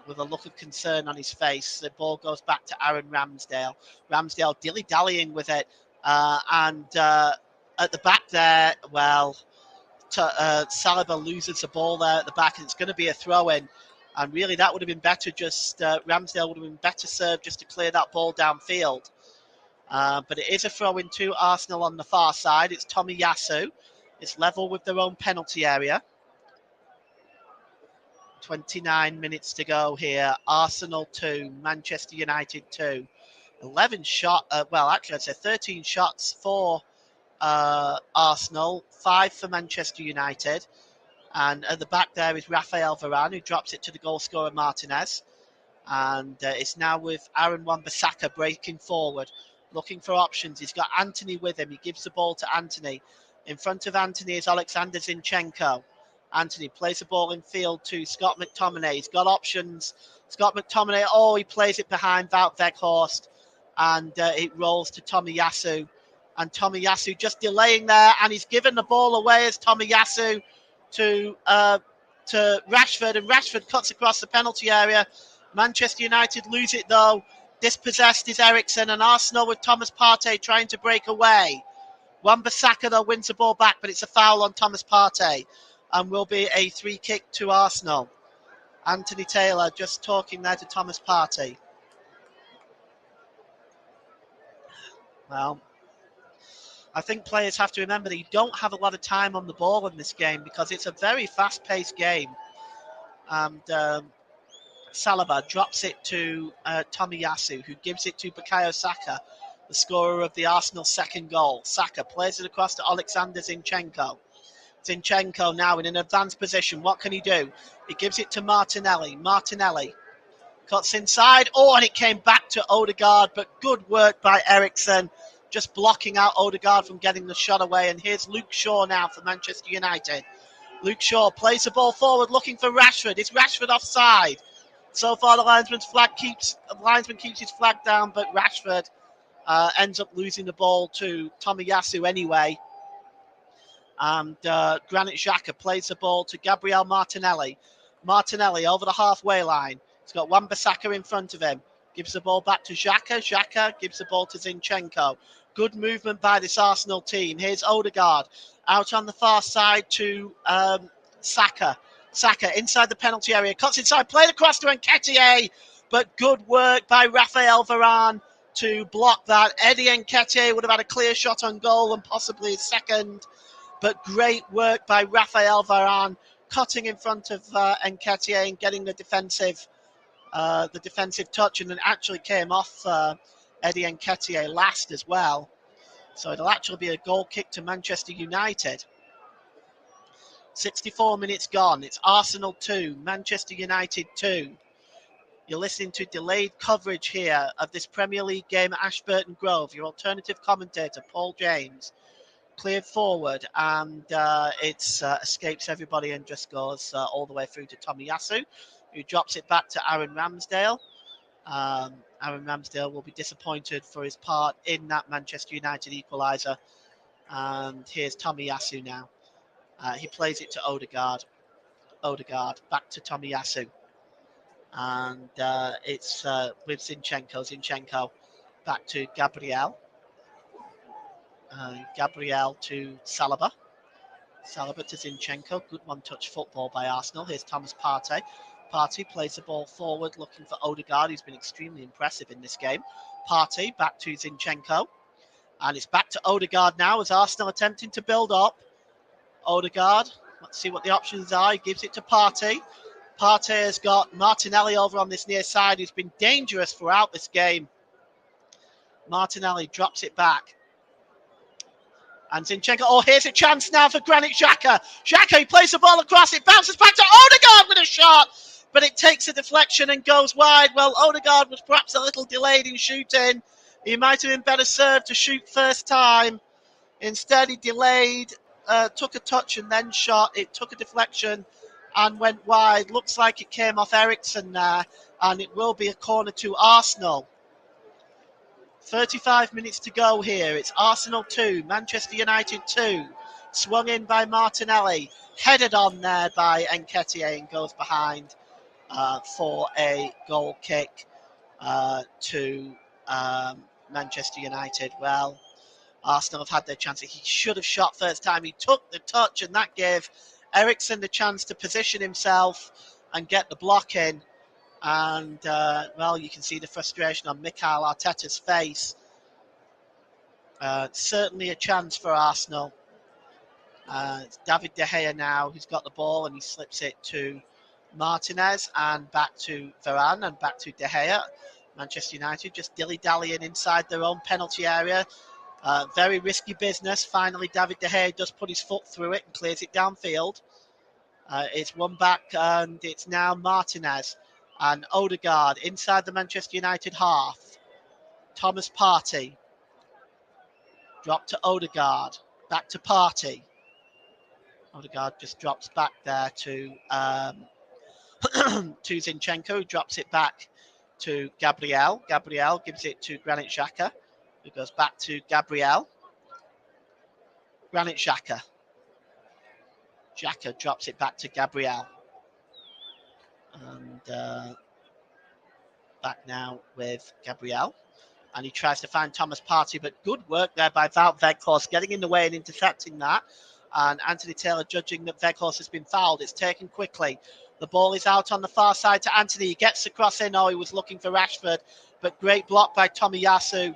with a look of concern on his face. The ball goes back to Aaron Ramsdale. Ramsdale dilly-dallying with it. And at the back there, well, Saliba loses the ball there at the back, and it's going to be a throw-in. And really, that would have been better. Ramsdale would have been better served just to clear that ball downfield. But it is a throw-in to Arsenal on the far side. It's Tomiyasu. It's level with their own penalty area. 29 minutes to go here. Arsenal 2, Manchester United 2. 11 shot. Well, actually, I'd say 13 shots for Arsenal, 5 for Manchester United. And at the back there is Rafael Varane, who drops it to the goal scorer Martinez. And it's now with Aaron Wan-Bissaka breaking forward, looking for options. He's got Antony with him. He gives the ball to Antony. In front of Antony is Alexander Zinchenko. Antony plays the ball in field to Scott McTominay. He's got options. Scott McTominay, he plays it behind Wout Weghorst. And it rolls to Tomiyasu. And Tomiyasu just delaying there. And he's given the ball away as Tomiyasu to Rashford. And Rashford cuts across the penalty area. Manchester United lose it though. Dispossessed is Eriksen, and Arsenal with Thomas Partey trying to break away. Wan-Bissaka though wins the ball back, but it's a foul on Thomas Partey and will be a free kick to Arsenal. Anthony Taylor just talking there to Thomas Partey. Well, I think players have to remember that you don't have a lot of time on the ball in this game because it's a very fast-paced game. And Saliba drops it to Tomiyasu, who gives it to Bukayo Saka, the scorer of the Arsenal second goal. Saka plays it across to Alexander Zinchenko. Zinchenko now in an advanced position. What can he do? He gives it to Martinelli. Martinelli cuts inside. And it came back to Odegaard, but good work by Eriksen, just blocking out Odegaard from getting the shot away. And here's Luke Shaw now for Manchester United. Luke Shaw plays the ball forward, looking for Rashford. Is Rashford offside? So far, the linesman keeps his flag down, but Rashford ends up losing the ball to Tomiyasu anyway. And Granit Xhaka plays the ball to Gabriel Martinelli. Martinelli over the halfway line. He's got Wan-Bissaka in front of him. gives the ball back to Xhaka. Xhaka gives the ball to Zinchenko. Good movement by this Arsenal team. Here's Odegaard out on the far side to Saka. Saka inside the penalty area, cuts inside, played across to Nketiah, but good work by Raphael Varane to block that. Eddie Nketiah would have had a clear shot on goal and possibly a second, but great work by Raphael Varane, cutting in front of Nketiah and getting the defensive touch, and then actually came off Eddie Nketiah last as well. So it'll actually be a goal kick to Manchester United. 64 minutes gone. It's Arsenal 2, Manchester United 2. You're listening to delayed coverage here of this Premier League game at Ashburton Grove. Your alternative commentator, Paul James, cleared forward, and it escapes everybody and just goes all the way through to Tomiyasu, who drops it back to Aaron Ramsdale. Aaron Ramsdale will be disappointed for his part in that Manchester United equaliser. And here's Tomiyasu now. He plays it to Odegaard. Odegaard back to Tomiyasu. And it's with Zinchenko. Zinchenko back to Gabriel. Gabriel to Saliba. Saliba to Zinchenko. Good one-touch football by Arsenal. Here's Thomas Partey. Partey plays the ball forward, looking for Odegaard, who's been extremely impressive in this game. Partey back to Zinchenko. And it's back to Odegaard now as Arsenal attempting to build up. Odegaard, let's see what the options are. He gives it to Partey. Partey has got Martinelli over on this near side, who's been dangerous throughout this game. Martinelli drops it back. And Zinchenko, here's a chance now for Granit Xhaka. Xhaka, he plays the ball across, it bounces back to Odegaard with a shot, but it takes a deflection and goes wide. Well, Odegaard was perhaps a little delayed in shooting. He might have been better served to shoot first time. Instead, he delayed, took a touch and then shot. It took a deflection and went wide. Looks like it came off Eriksen there, and it will be a corner to Arsenal. 35 minutes to go here. It's Arsenal 2, Manchester United 2. Swung in by Martinelli. Headed on there by Nketiah and goes behind for a goal kick to Manchester United. Well, Arsenal have had their chance. He should have shot first time. He took the touch, and that gave Eriksen the chance to position himself and get the block in. And, well, you can see the frustration on Mikel Arteta's face. Certainly a chance for Arsenal. It's David De Gea now who's got the ball, and he slips it to Martinez and back to Varane and back to De Gea. Manchester United just dilly-dallying inside their own penalty area. Very risky business. Finally, David De Gea does put his foot through it and clears it downfield. It's one back, and it's now Martinez and Odegaard inside the Manchester United half. Thomas Partey. Drop to Odegaard. Back to Partey. Odegaard just drops back there to to Zinchenko, who drops it back to Gabriel. Gabriel gives it to Granit Xhaka, who goes back to Gabriel. Granit Xhaka. Xhaka drops it back to Gabriel. And back now with Gabriel. And he tries to find Thomas Partey, but good work there by Wout Weghorst, getting in the way and intercepting that. And Anthony Taylor judging that Weghorst has been fouled. It's taken quickly. The ball is out on the far side to Anthony. He gets the cross in. He was looking for Rashford, but great block by Tomiyasu,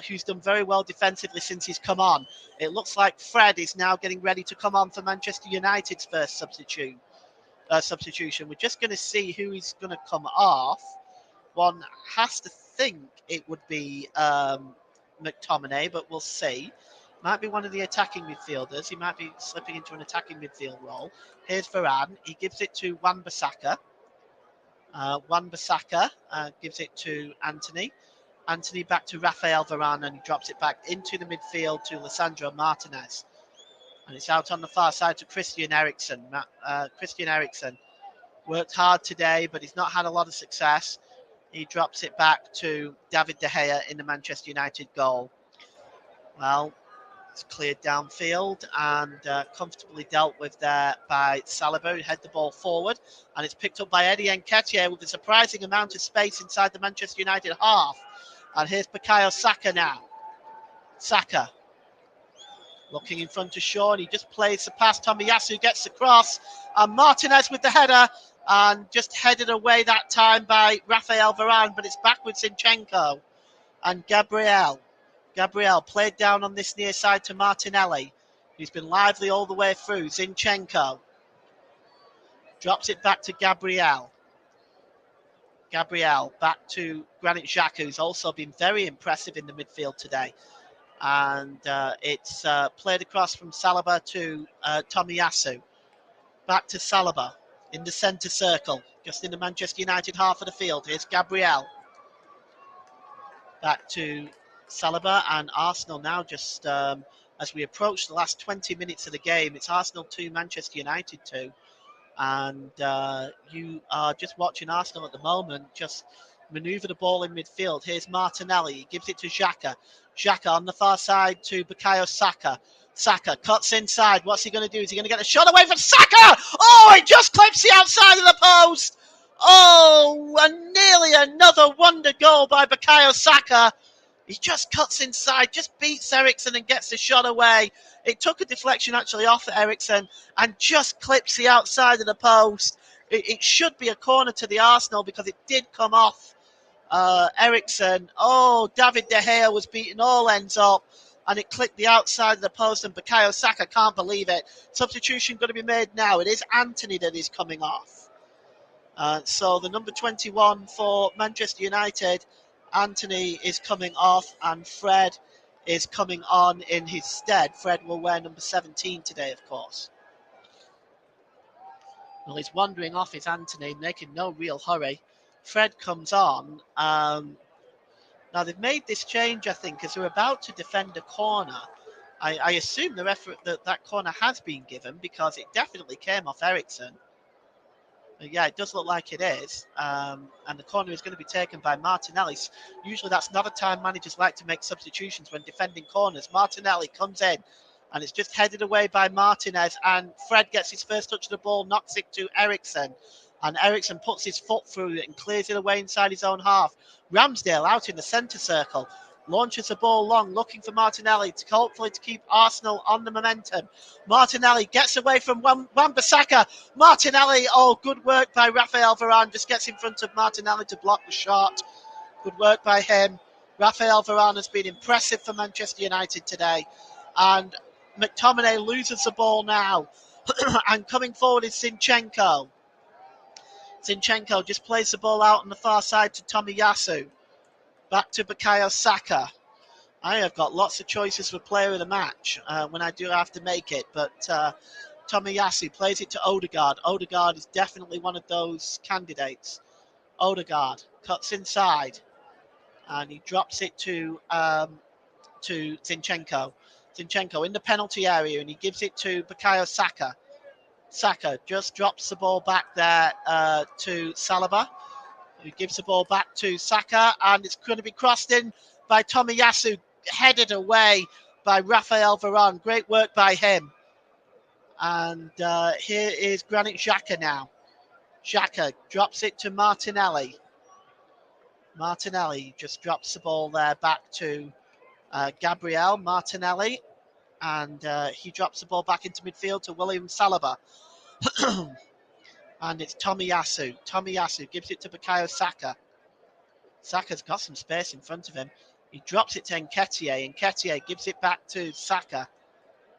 who's done very well defensively since he's come on. It looks like Fred is now getting ready to come on for Manchester United's first substitution. We're just going to see who is going to come off. One has to think it would be McTominay, but we'll see. Might be one of the attacking midfielders. He might be slipping into an attacking midfield role. Here's Varane. He gives it to Wan-Bissaka. Wan-Bissaka gives it to Anthony. Anthony back to Raphael Varane, and he drops it back into the midfield to Lisandro Martinez. And it's out on the far side to Christian Eriksen. Christian Eriksen worked hard today, but he's not had a lot of success. He drops it back to David De Gea in the Manchester United goal. Well, It's cleared downfield and comfortably dealt with there by Saliba, who head the ball forward. And it's picked up by Eddie Nketiah with a surprising amount of space inside the Manchester United half. And here's Bukayo Saka now. Saka looking in front of Shaw, and he just plays the pass. Tomiyasu gets the cross, and Martinez with the header, and just headed away that time by Rafael Varane, but it's back with Zinchenko and Gabriel. Gabriel played down on this near side to Martinelli, who's been lively all the way through. Zinchenko drops it back to Gabriel. Gabriel back to Granit Xhaka, who's also been very impressive in the midfield today. And it's played across from Saliba to Tomiyasu. Back to Saliba in the centre circle, just in the Manchester United half of the field. Here's Gabriel. Back to Saliba, and Arsenal now just as we approach the last 20 minutes of the game, it's Arsenal 2, Manchester United 2. And you are just watching Arsenal at the moment just manoeuvre the ball in midfield. Here's Martinelli. He gives it to Xhaka. Xhaka on the far side to Bukayo Saka. Saka cuts inside. What's he going to do? Is he going to get a shot away from Saka? Oh, it just clips the outside of the post. Oh, and nearly another wonder goal by Bukayo Saka. He just cuts inside, just beats Eriksen and gets the shot away. It took a deflection actually off Eriksen and just clips the outside of the post. It should be a corner to the Arsenal because it did come off Eriksen. Oh, David De Gea was beating all ends up and it clipped the outside of the post, and Bukayo Saka can't believe it. Substitution going to be made now. It is Antony that is coming off. So the number 21 for Manchester United, Antony, is coming off, and Fred is coming on in his stead. Fred will wear number 17 today, of course. Well, he's wandering off, is Antony, making no real hurry. Fred comes on. Now, they've made this change, I think, as they're about to defend a corner. I assume the referee that corner has been given because it definitely came off Eriksen. Yeah, it does look like it is. And the corner is going to be taken by Martinelli. Usually that's not a time managers like to make substitutions when defending corners. Martinelli comes in and it's just headed away by Martinez, and Fred gets his first touch of the ball, knocks it to Eriksen. And Eriksen puts his foot through it and clears it away inside his own half. Ramsdale out in the centre circle. Launches the ball long, looking for Martinelli to hopefully to keep Arsenal on the momentum. Martinelli gets away from Wan-Bissaka. Martinelli, oh, good work by Rafael Varane. Just gets in front of Martinelli to block the shot. Good work by him. Rafael Varane has been impressive for Manchester United today. And McTominay loses the ball now. And coming forward is Zinchenko. Zinchenko just plays the ball out on the far side to Tomiyasu. Back to Bukayo Saka. I have got lots of choices for player of the match when I do have to make it, but Tomiyasu plays it to Odegaard. Odegaard is definitely one of those candidates. Odegaard cuts inside, and he drops it to Zinchenko. Zinchenko in the penalty area, and he gives it to Bukayo Saka. Saka just drops the ball back there to Saliba, who gives the ball back to Saka, and it's going to be crossed in by Tomiyasu, headed away by Rafael Varane. Great work by him. And here is Granit Xhaka now. Xhaka drops it to Martinelli. Martinelli just drops the ball there back to Gabriel Martinelli, and he drops the ball back into midfield to William Saliba. And it's Tomiyasu. Tomiyasu gives it to Bukayo Saka. Saka's got some space in front of him. He drops it to Nketiah. Nketiah gives it back to Saka.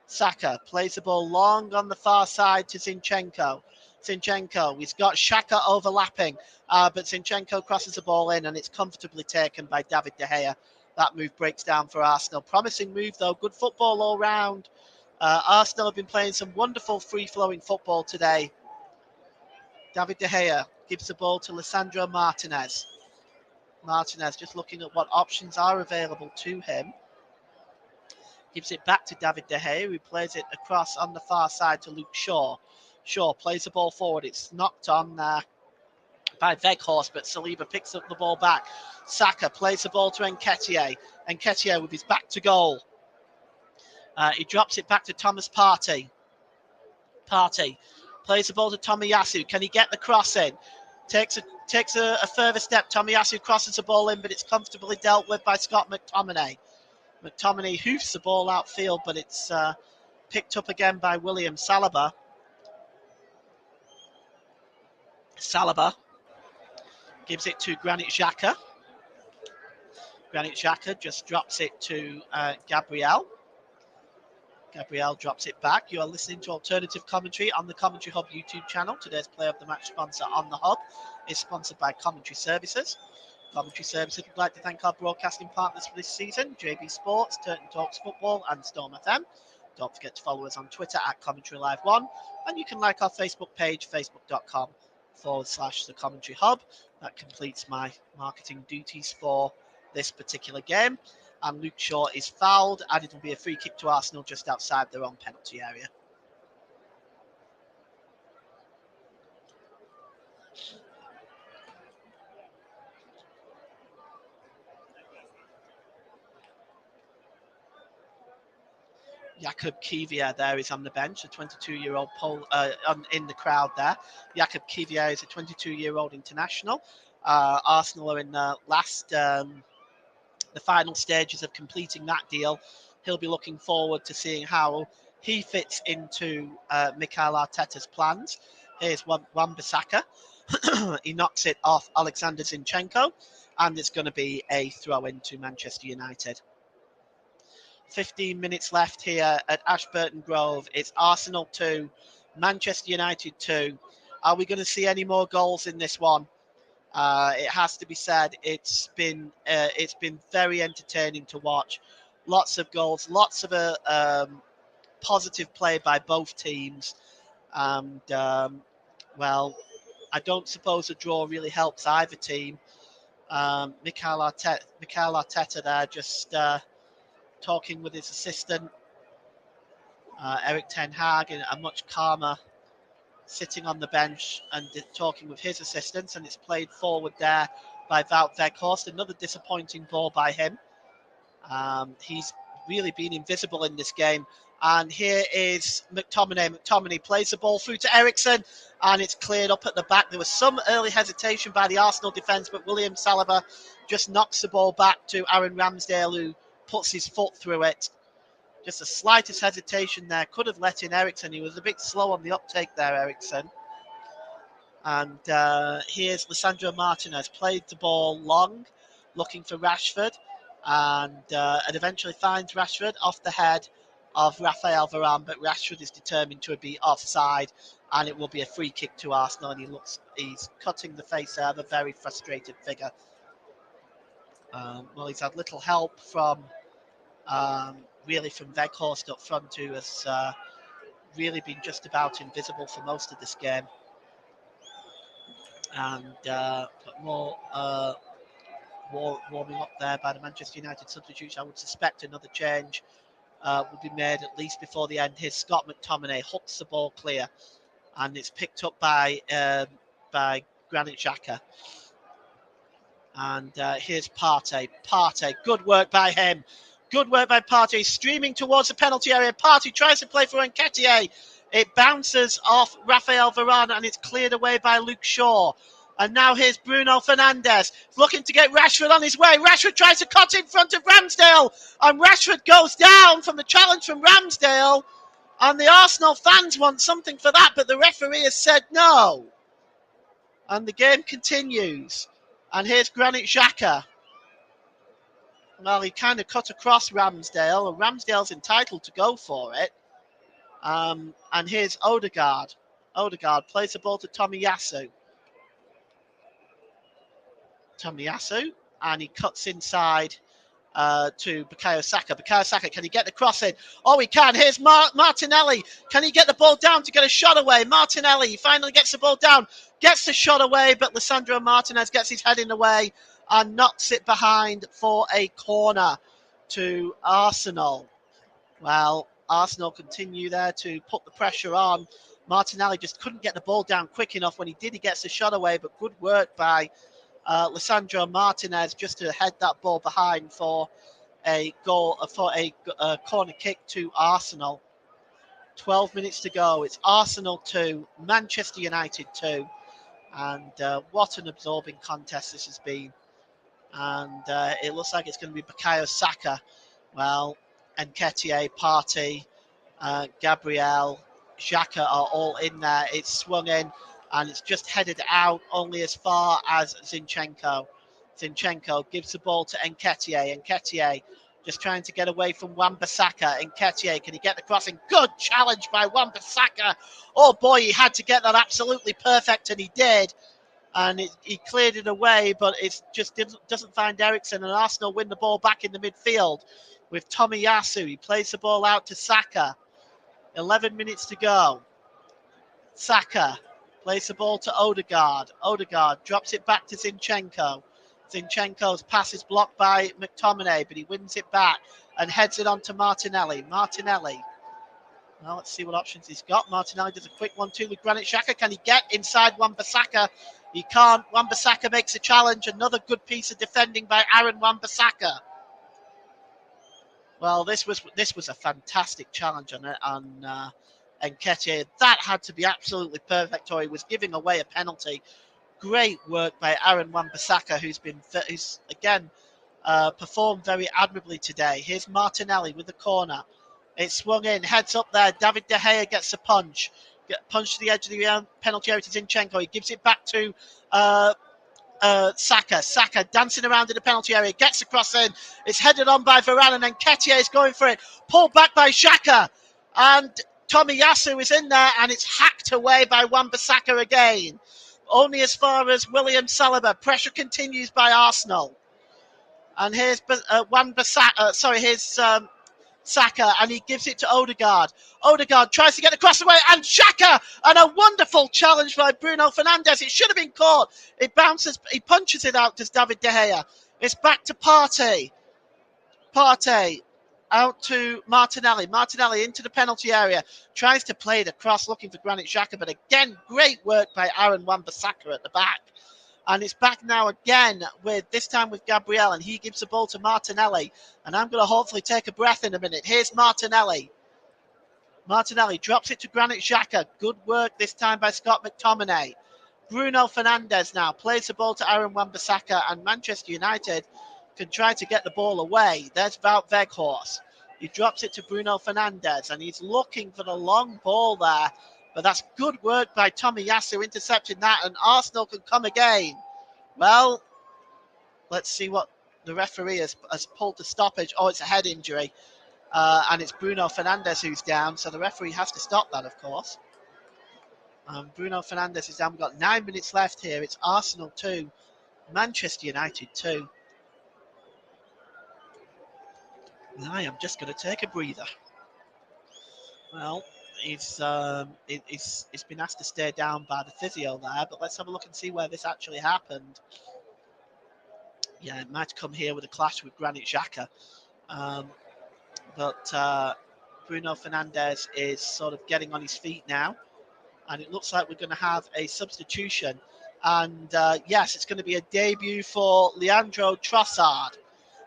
Saka plays the ball long on the far side to Zinchenko. Zinchenko, he's got Xhaka overlapping, but Zinchenko crosses the ball in, and it's comfortably taken by David De Gea. That move breaks down for Arsenal. Promising move, though. Good football all round. Arsenal have been playing some wonderful free-flowing football today. David De Gea gives the ball to Lisandro Martinez. Martinez just looking at what options are available to him. Gives it back to David De Gea, who plays it across on the far side to Luke Shaw. Shaw plays the ball forward. It's knocked on there by Weghorst, but Saliba picks up the ball back. Saka plays the ball to Nketiah. Nketiah with his back to goal. He drops it back to Thomas Partey. Partey plays the ball to Tomiyasu. Can he get the cross in? Takes a further step. Tomiyasu crosses the ball in, but it's comfortably dealt with by Scott McTominay. McTominay hoofs the ball outfield, but it's picked up again by William Saliba. Saliba gives it to Granit Xhaka. Granit Xhaka just drops it to Gabriel. Gabriel drops it back. You are listening to alternative commentary on the Commentary Hub YouTube channel. Today's Player of the Match sponsor on the Hub is sponsored by Commentary Services. Commentary Services would like to thank our broadcasting partners for this season, JB Sports, Turton Talks Football and Storm FM. Don't forget to follow us on Twitter at Commentary Live 1, and you can like our Facebook page, facebook.com/The Commentary Hub. That completes my marketing duties for this particular game. And Luke Shaw is fouled, and it will be a free kick to Arsenal just outside their own penalty area. Jakub Kivior there is on the bench, a 22-year-old in the crowd there. Jakub Kivior is a 22-year-old international. Arsenal are in the the final stages of completing that deal. He'll be looking forward to seeing how he fits into Mikel Arteta's plans. Here's Wan-Bissaka. He knocks it off Alexander Zinchenko, and it's going to be a throw-in to Manchester United. 15 minutes left here at Ashburton Grove. It's Arsenal 2, Manchester United 2. Are we going to see any more goals in this one? It has to be said, it's been very entertaining to watch. Lots of goals, lots of positive play by both teams. And, well, I don't suppose a draw really helps either team. Mikel Arteta there just talking with his assistant, Erik ten Hag, in a much calmer, sitting on the bench and talking with his assistants, and it's played forward there by Wout Weghorst. Another disappointing ball by him. He's really been invisible in this game. And here is McTominay. McTominay plays the ball through to Eriksen, and it's cleared up at the back. There was some early hesitation by the Arsenal defence, but William Saliba just knocks the ball back to Aaron Ramsdale, who puts his foot through it. Just the slightest hesitation there. Could have let in Eriksen. He was a bit slow on the uptake there, Eriksen. And here's Lisandro Martinez. Played the ball long, looking for Rashford. And it eventually finds Rashford off the head of Rafael Varane. But Rashford is determined to be offside. And it will be a free kick to Arsenal. And he's cutting the face there of a very frustrated figure. Well, he's had little help from... really from Weghorst up front, who has really been just about invisible for most of this game. And more warming up there by the Manchester United substitution. I would suspect another change will be made at least before the end. Here's Scott McTominay, hooks the ball clear, and it's picked up by Granit Xhaka. And here's Partey. Partey, good work by him. Good work by Partey, streaming towards the penalty area. Partey tries to play for Nketiah. It bounces off Rafael Varane and it's cleared away by Luke Shaw. And now here's Bruno Fernandes, looking to get Rashford on his way. Rashford tries to cut in front of Ramsdale, and Rashford goes down from the challenge from Ramsdale. And the Arsenal fans want something for that, but the referee has said no. And the game continues. And here's Granit Xhaka. Well, he kind of cut across Ramsdale, and Ramsdale's entitled to go for it. And here's Odegaard. Odegaard plays the ball to Tomiyasu. And he cuts inside to Bukayo Saka. Bukayo Saka, can he get the cross in? Oh, he can. Here's Martinelli. Can he get the ball down to get a shot away? Martinelli finally gets the ball down, gets the shot away, but Lisandro Martinez gets his head in the way and knocks it behind for a corner to Arsenal. Well, Arsenal continue there to put the pressure on. Martinelli just couldn't get the ball down quick enough. When he did, he gets the shot away, but good work by Lisandro Martinez just to head that ball behind for a corner kick to Arsenal. 12 minutes to go. It's Arsenal 2, Manchester United 2. And what an absorbing contest this has been. And it looks like it's going to be Bukayo Saka. Well, Nketiah, Partey, Gabriel, Xhaka are all in there. It's swung in and it's just headed out only as far as Zinchenko. Zinchenko gives the ball to Nketiah. Nketiah just trying to get away from Wan-Bissaka. Nketiah, can he get the crossing? Good challenge by Wan-Bissaka. Oh boy, he had to get that absolutely perfect, and he did. And he cleared it away, but it just doesn't find Eriksen, and Arsenal win the ball back in the midfield with Tomiyasu. He plays the ball out to Saka. 11 minutes to go. Saka plays the ball to Odegaard. Odegaard drops it back to Zinchenko. Zinchenko's pass is blocked by McTominay, but he wins it back and heads it on to Martinelli. Martinelli. Well, let's see what options he's got. Martinelli does a quick 1-2 with Granit Xhaka. Can he get inside Wan-Bissaka? He can't. Wan-Bissaka makes a challenge. Another good piece of defending by Aaron Wan-Bissaka. Well, this was a fantastic challenge on Nketiah. That had to be absolutely perfect, or he was giving away a penalty. Great work by Aaron Wan-Bissaka, who's again performed very admirably today. Here's Martinelli with the corner. It's swung in, heads up there. David De Gea gets a punch. Punch to the edge of the penalty area to Zinchenko. He gives it back to Saka. Saka dancing around in the penalty area. Gets across in. It's headed on by Varane, and then Nketiah is going for it. Pulled back by Xhaka. And Tomiyasu is in there, and it's hacked away by Wan-Bissaka again. Only as far as William Saliba. Pressure continues by Arsenal. And here's Saka, and he gives it to Odegaard. Odegaard tries to get the cross away, and Xhaka, and a wonderful challenge by Bruno Fernandes. It should have been caught. It bounces, he punches it out, does David De Gea. It's back to Partey. Partey out to Martinelli. Martinelli into the penalty area. Tries to play the cross, looking for Granit Xhaka, but again, great work by Aaron Wan-Bissaka at the back. And it's back now again, this time with Gabriel, and he gives the ball to Martinelli. And I'm going to hopefully take a breath in a minute. Here's Martinelli. Martinelli drops it to Granit Xhaka. Good work this time by Scott McTominay. Bruno Fernandes now plays the ball to Aaron Wan-Bissaka, and Manchester United can try to get the ball away. There's Wout Weghorst. He drops it to Bruno Fernandes, and he's looking for the long ball there. But that's good work by Tomiyasu intercepting that, and Arsenal can come again. Well, let's see what the referee has pulled the stoppage. Oh, it's a head injury. And it's Bruno Fernandes who's down, so the referee has to stop that, of course. Bruno Fernandes is down. We've got 9 minutes left here. It's Arsenal 2, Manchester United 2. And I am just going to take a breather. Well, he's been asked to stay down by the physio there, but let's have a look and see where this actually happened. Yeah, it might come here with a clash with Granit Xhaka. But Bruno Fernandes is sort of getting on his feet now, and it looks like we're going to have a substitution. And yes, it's going to be a debut for Leandro Trossard,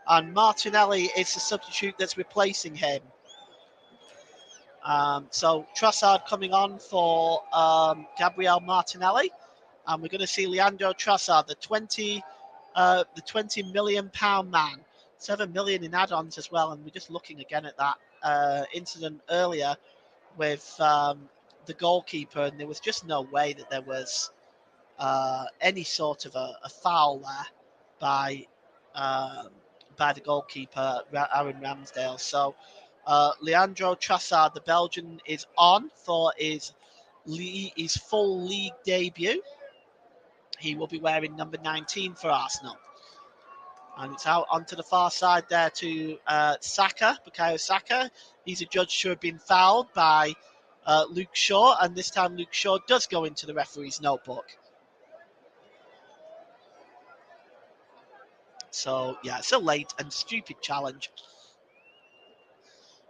and Martinelli is the substitute that's replacing him. So Trossard coming on for Gabriel Martinelli, and we're going to see Leandro Trossard, the 20 million pound man, 7 million in add-ons as well. And we're just looking again at that incident earlier with the goalkeeper, and there was just no way that there was any sort of a foul there by the goalkeeper, Aaron Ramsdale. So Leandro Trossard, the Belgian, is on for his full league debut. He will be wearing number 19 for Arsenal. And it's out onto the far side there to Saka, Bukayo Saka. He's adjudged to have been fouled by Luke Shaw, and this time Luke Shaw does go into the referee's notebook. So, yeah, it's a late and stupid challenge.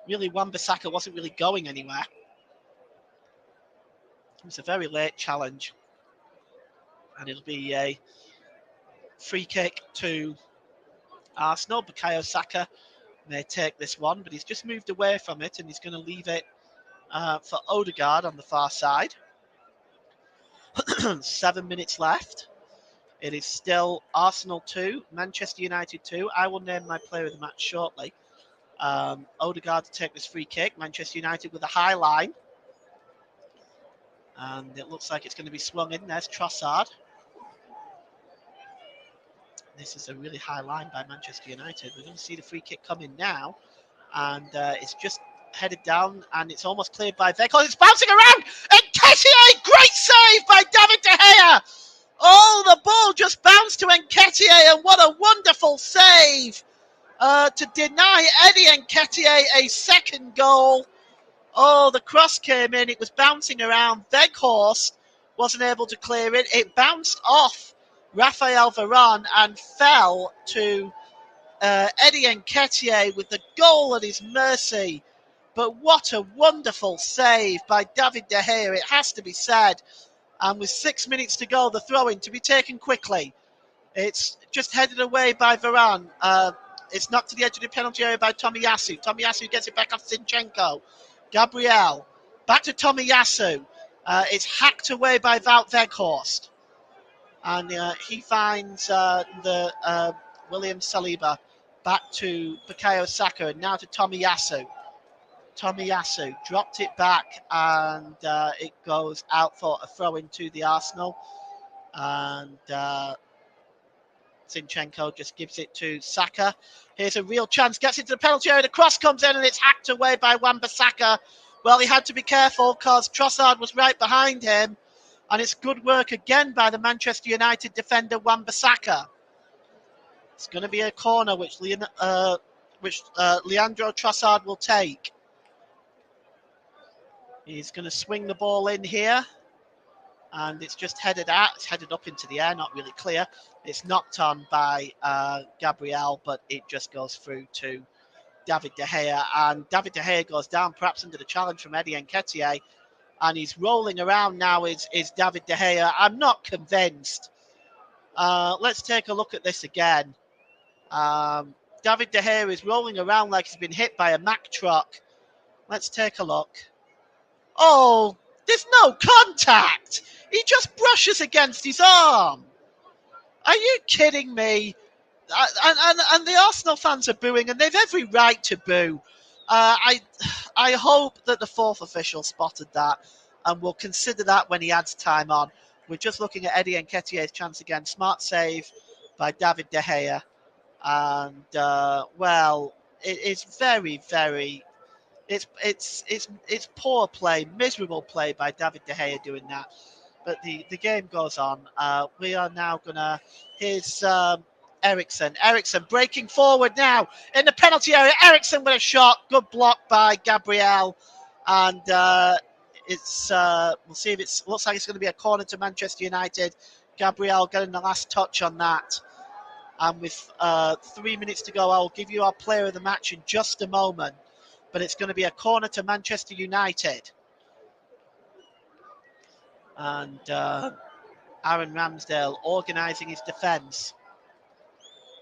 Really, Wan-Bissaka wasn't really going anywhere. It was a very late challenge. And it'll be a free kick to Arsenal. Bukayo Saka may take this one, but he's just moved away from it and he's going to leave it for Odegaard on the far side. 7 minutes left. It is still Arsenal 2, Manchester United 2. I will name my player of the match shortly. Odegaard to take this free kick. Manchester United with a high line. And it looks like it's going to be swung in. There's Trossard. This is a really high line by Manchester United. We're going to see the free kick come in now. And it's just headed down and it's almost cleared by Weghorst. It's bouncing around. And Nketiah, great save by David De Gea. Oh, the ball just bounced to Nketiah, and what a wonderful save to deny Eddie Nketiah a second goal. Oh, the cross came in. It was bouncing around. Weghorst wasn't able to clear it. It bounced off Raphael Varane and fell to Eddie Nketiah with the goal at his mercy. But what a wonderful save by David De Gea, it has to be said. And with 6 minutes to go, the throw-in to be taken quickly. It's just headed away by Varane. It's knocked to the edge of the penalty area by Tomiyasu. Tomiyasu gets it back off Zinchenko. Gabriel. Back to Tomiyasu. It's hacked away by Wout Weghorst. And he finds the William Saliba. Back to Bukayo Saka. And now to Tomiyasu. Tomiyasu dropped it back and it goes out for a throw into the Arsenal. And Zinchenko just gives it to Saka. Here's a real chance, gets into the penalty area, the cross comes in and it's hacked away by Wan-Bissaka. Well, he had to be careful because Trossard was right behind him. And it's good work again by the Manchester United defender Wan-Bissaka. It's going to be a corner which Leandro Trossard will take. He's going to swing the ball in here. And it's just headed out. It's headed up into the air, not really clear. It's knocked on by Gabriel, but it just goes through to David De Gea. And David De Gea goes down, perhaps under the challenge from Eddie Nketiah. And he's rolling around now, is David De Gea. I'm not convinced. Let's take a look at this again. David De Gea is rolling around like he's been hit by a Mack truck. Let's take a look. Oh, there's no contact. He just brushes against his arm. Are you kidding me? And the Arsenal fans are booing, and they've every right to boo. I hope that the fourth official spotted that and will consider that when he adds time on. We're just looking at Eddie Nketiah's chance again. Smart save by David De Gea. And, well, it is very, very... It's poor play, miserable play by David De Gea doing that. But the game goes on. We are now going to... Here's Eriksen. Eriksen breaking forward now in the penalty area. Eriksen with a shot. Good block by Gabriel. And it's we'll see if it looks like it's going to be a corner to Manchester United. Gabriel getting the last touch on that. And with 3 minutes to go, I'll give you our player of the match in just a moment. But it's going to be a corner to Manchester United. And Aaron Ramsdale organising his defence.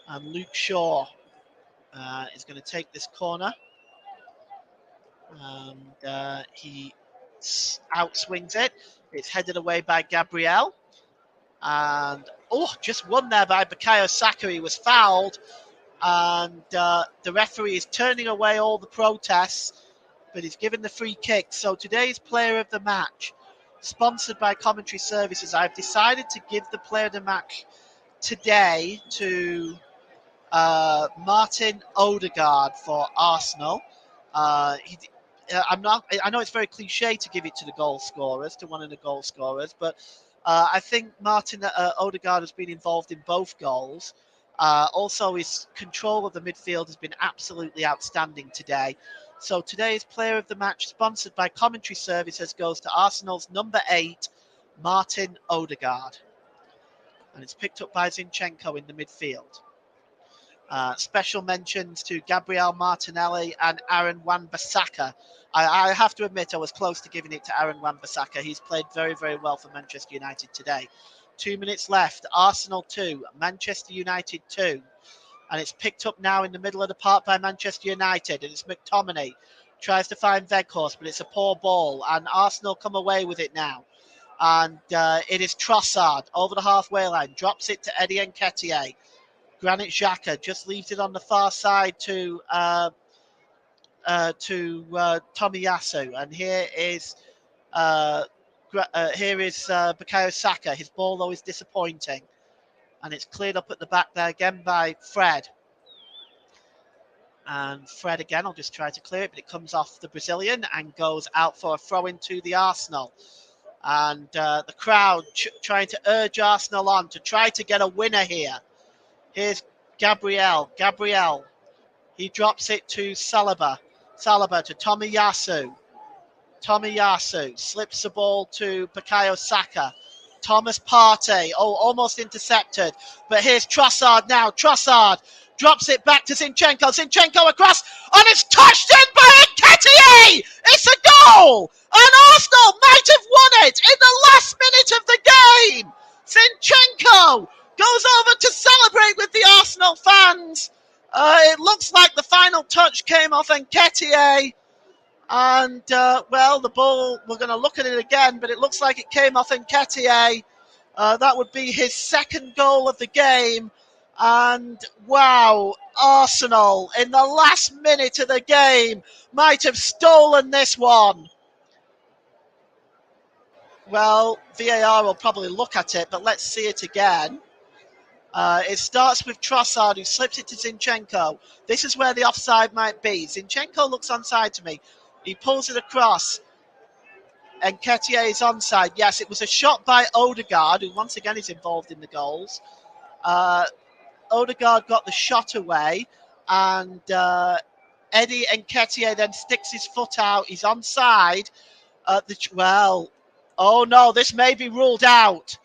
And Luke Shaw is going to take this corner. And he outswings it. It's headed away by Gabriel. And, just won there by Bukayo Saka. He was fouled. And the referee is turning away all the protests, but he's given the free kick. So today's player of the match, sponsored by Commentary Services, I've decided to give the player of the match today to Martin Odegaard for Arsenal. I know it's very cliche to give it to the goal scorers, to one of the goal scorers, but I think Martin Odegaard has been involved in both goals. Also, his control of the midfield has been absolutely outstanding today. So today's player of the match, sponsored by Commentary Services, goes to Arsenal's number 8, Martin Odegaard. And it's picked up by Zinchenko in the midfield. Special mentions to Gabriel Martinelli and Aaron Wan-Bissaka. I have to admit I was close to giving it to Aaron Wan-Bissaka. He's played very, very well for Manchester United today. 2 minutes left. Arsenal 2, Manchester United 2. And it's picked up now in the middle of the park by Manchester United. And it's McTominay. Tries to find Weghorst, but it's a poor ball. And Arsenal come away with it now. And it is Trossard over the halfway line. Drops it to Eddie Nketiah. Granit Xhaka just leaves it on the far side to Tomiyasu. And here is Bukayo Saka. His ball, though, is disappointing. And it's cleared up at the back there again by Fred. And Fred again, I'll just try to clear it, but it comes off the Brazilian and goes out for a throw into the Arsenal. And the crowd trying to urge Arsenal on to try to get a winner here. Here's Gabriel. He drops it to Saliba. Saliba to Tomiyasu. Tomiyasu slips the ball to Bukayo Saka. Thomas Partey, almost intercepted. But here's Trossard now. Trossard drops it back to Zinchenko. Zinchenko across, and it's touched in by Nketiah! It's a goal! And Arsenal might have won it in the last minute of the game! Zinchenko goes over to celebrate with the Arsenal fans. It looks like the final touch came off Nketiah. And, the ball, we're going to look at it again, but it looks like it came off Nketiah. That would be his second goal of the game. And, wow, Arsenal, in the last minute of the game, might have stolen this one. Well, VAR will probably look at it, but let's see it again. It starts with Trossard, who slips it to Zinchenko. This is where the offside might be. Zinchenko looks onside to me. He pulls it across. And Nketiah is onside. Yes, it was a shot by Odegaard, who once again is involved in the goals. Odegaard got the shot away. And Eddie Nketiah then sticks his foot out. He's onside. This may be ruled out.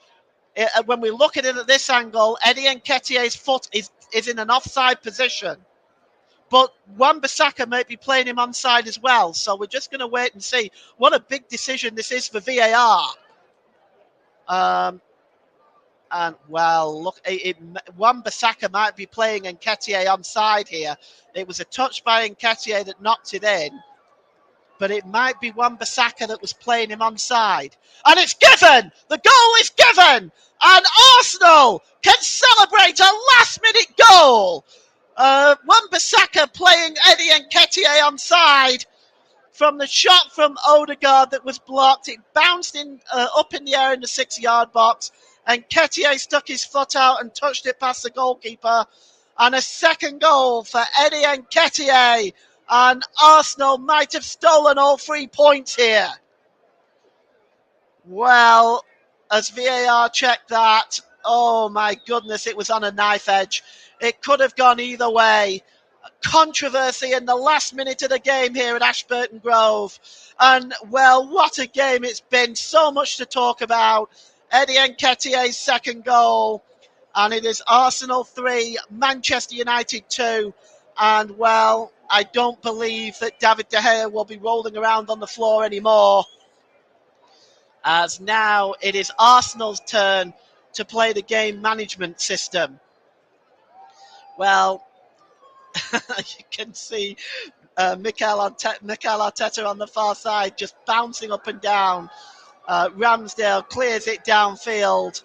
When we look at it at this angle, Eddie Nketiah's foot is in an offside position. But Wan-Bissaka may be playing him onside as well. So we're just going to wait and see. What a big decision this is for VAR. Wan-Bissaka might be playing Nketiah onside here. It was a touch by Nketiah that knocked it in. But it might be Wan-Bissaka that was playing him onside. And it's given! The goal is given! And Arsenal can celebrate a last-minute goal! Wan-Bissaka playing Eddie Nketiah onside from the shot from Odegaard that was blocked. It bounced up in the air in the 6-yard box. And Nketiah stuck his foot out and touched it past the goalkeeper. And a second goal for Eddie Nketiah. And Arsenal might have stolen all 3 points here. Well, as VAR checked that, oh my goodness, it was on a knife edge. It could have gone either way. Controversy in the last minute of the game here at Ashburton Grove. And, well, what a game it's been. So much to talk about. Eddie Nketiah's second goal. And it is Arsenal 3, Manchester United 2. And, well, I don't believe that David De Gea will be rolling around on the floor anymore. As now it is Arsenal's turn to play the game management system. Well, you can see Mikel Arteta on the far side just bouncing up and down. Ramsdale clears it downfield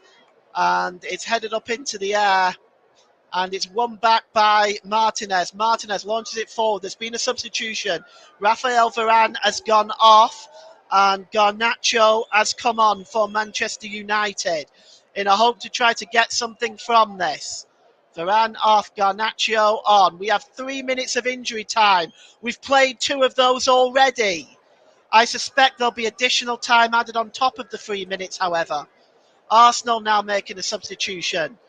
and it's headed up into the air. And it's won back by Martinez. Martinez launches it forward. There's been a substitution. Rafael Varane has gone off. And Garnacho has come on for Manchester United in a hope to try to get something from this. Varane off, Garnacho on. We have 3 minutes of injury time. We've played 2 of those already. I suspect there'll be additional time added on top of the 3 minutes, however. Arsenal now making a substitution.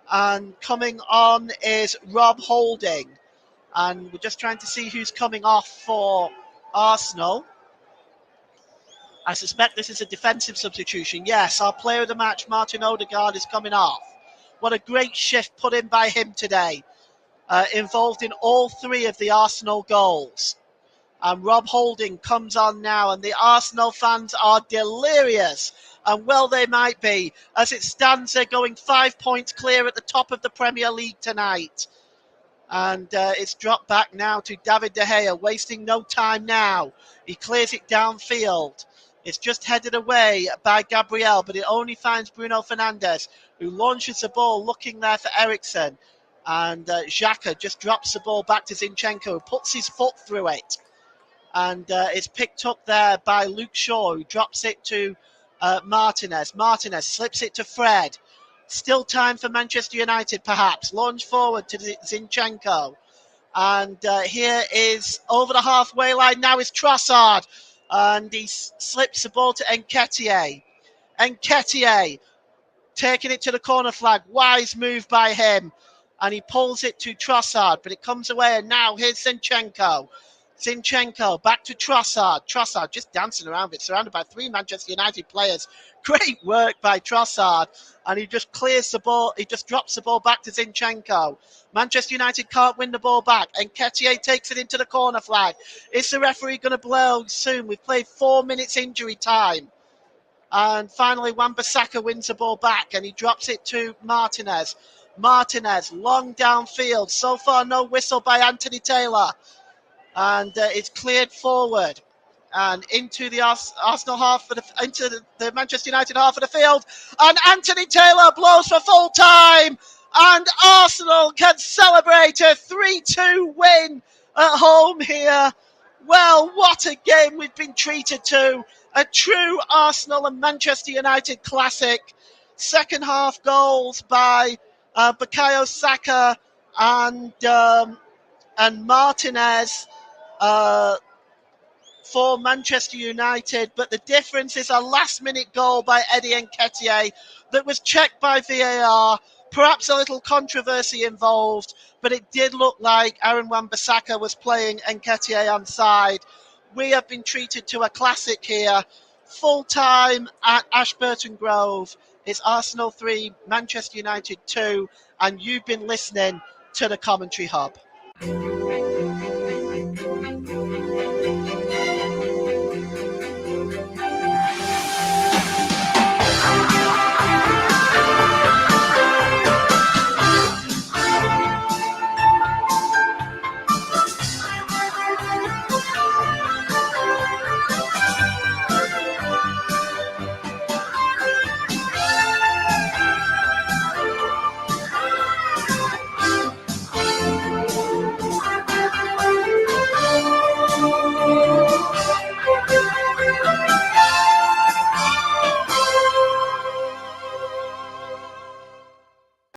And coming on is Rob Holding. And we're just trying to see who's coming off for Arsenal. I suspect this is a defensive substitution. Yes, our player of the match, Martin Odegaard, is coming off. What a great shift put in by him today. Involved in all 3 of the Arsenal goals. And Rob Holding comes on now, and the Arsenal fans are delirious. And well, they might be. As it stands, they're going 5 points clear at the top of the Premier League tonight. And it's dropped back now to David De Gea, wasting no time now. He clears it downfield. It's just headed away by Gabriel, but it only finds Bruno Fernandes, who launches the ball looking there for Eriksen. And Xhaka just drops the ball back to Zinchenko, who puts his foot through it. And it's picked up there by Luke Shaw, who drops it to Martinez. Martinez slips it to Fred. Still time for Manchester United, perhaps. Launch forward to Zinchenko. And here is over the halfway line now is Trossard. And he slips the ball to Nketiah. Nketiah taking it to the corner flag. Wise move by him. And he pulls it to Trossard, but it comes away. And now here's Zinchenko. Zinchenko back to Trossard. Trossard just dancing around it, surrounded by 3 Manchester United players. Great work by Trossard. And he just clears the ball. He just drops the ball back to Zinchenko. Manchester United can't win the ball back. And Nketiah takes it into the corner flag. Is the referee going to blow soon? We've played 4 minutes injury time. And finally, Wan-Bissaka wins the ball back and he drops it to Martinez. Martinez, long downfield. So far, no whistle by Anthony Taylor. And it's cleared forward and into the Arsenal half, into the Manchester United half of the field. And Anthony Taylor blows for full time. And Arsenal can celebrate a 3-2 win at home here. Well, what a game we've been treated to. A true Arsenal and Manchester United classic. Second half goals by Bukayo Saka and Martinez for Manchester United. But the difference is a last-minute goal by Eddie Nketiah that was checked by VAR. Perhaps a little controversy involved, but it did look like Aaron Wan-Bissaka was playing Nketiah onside. We have been treated to a classic here. Full time at Ashburton Grove. It's Arsenal 3, Manchester United 2, and you've been listening to the Commentary Hub.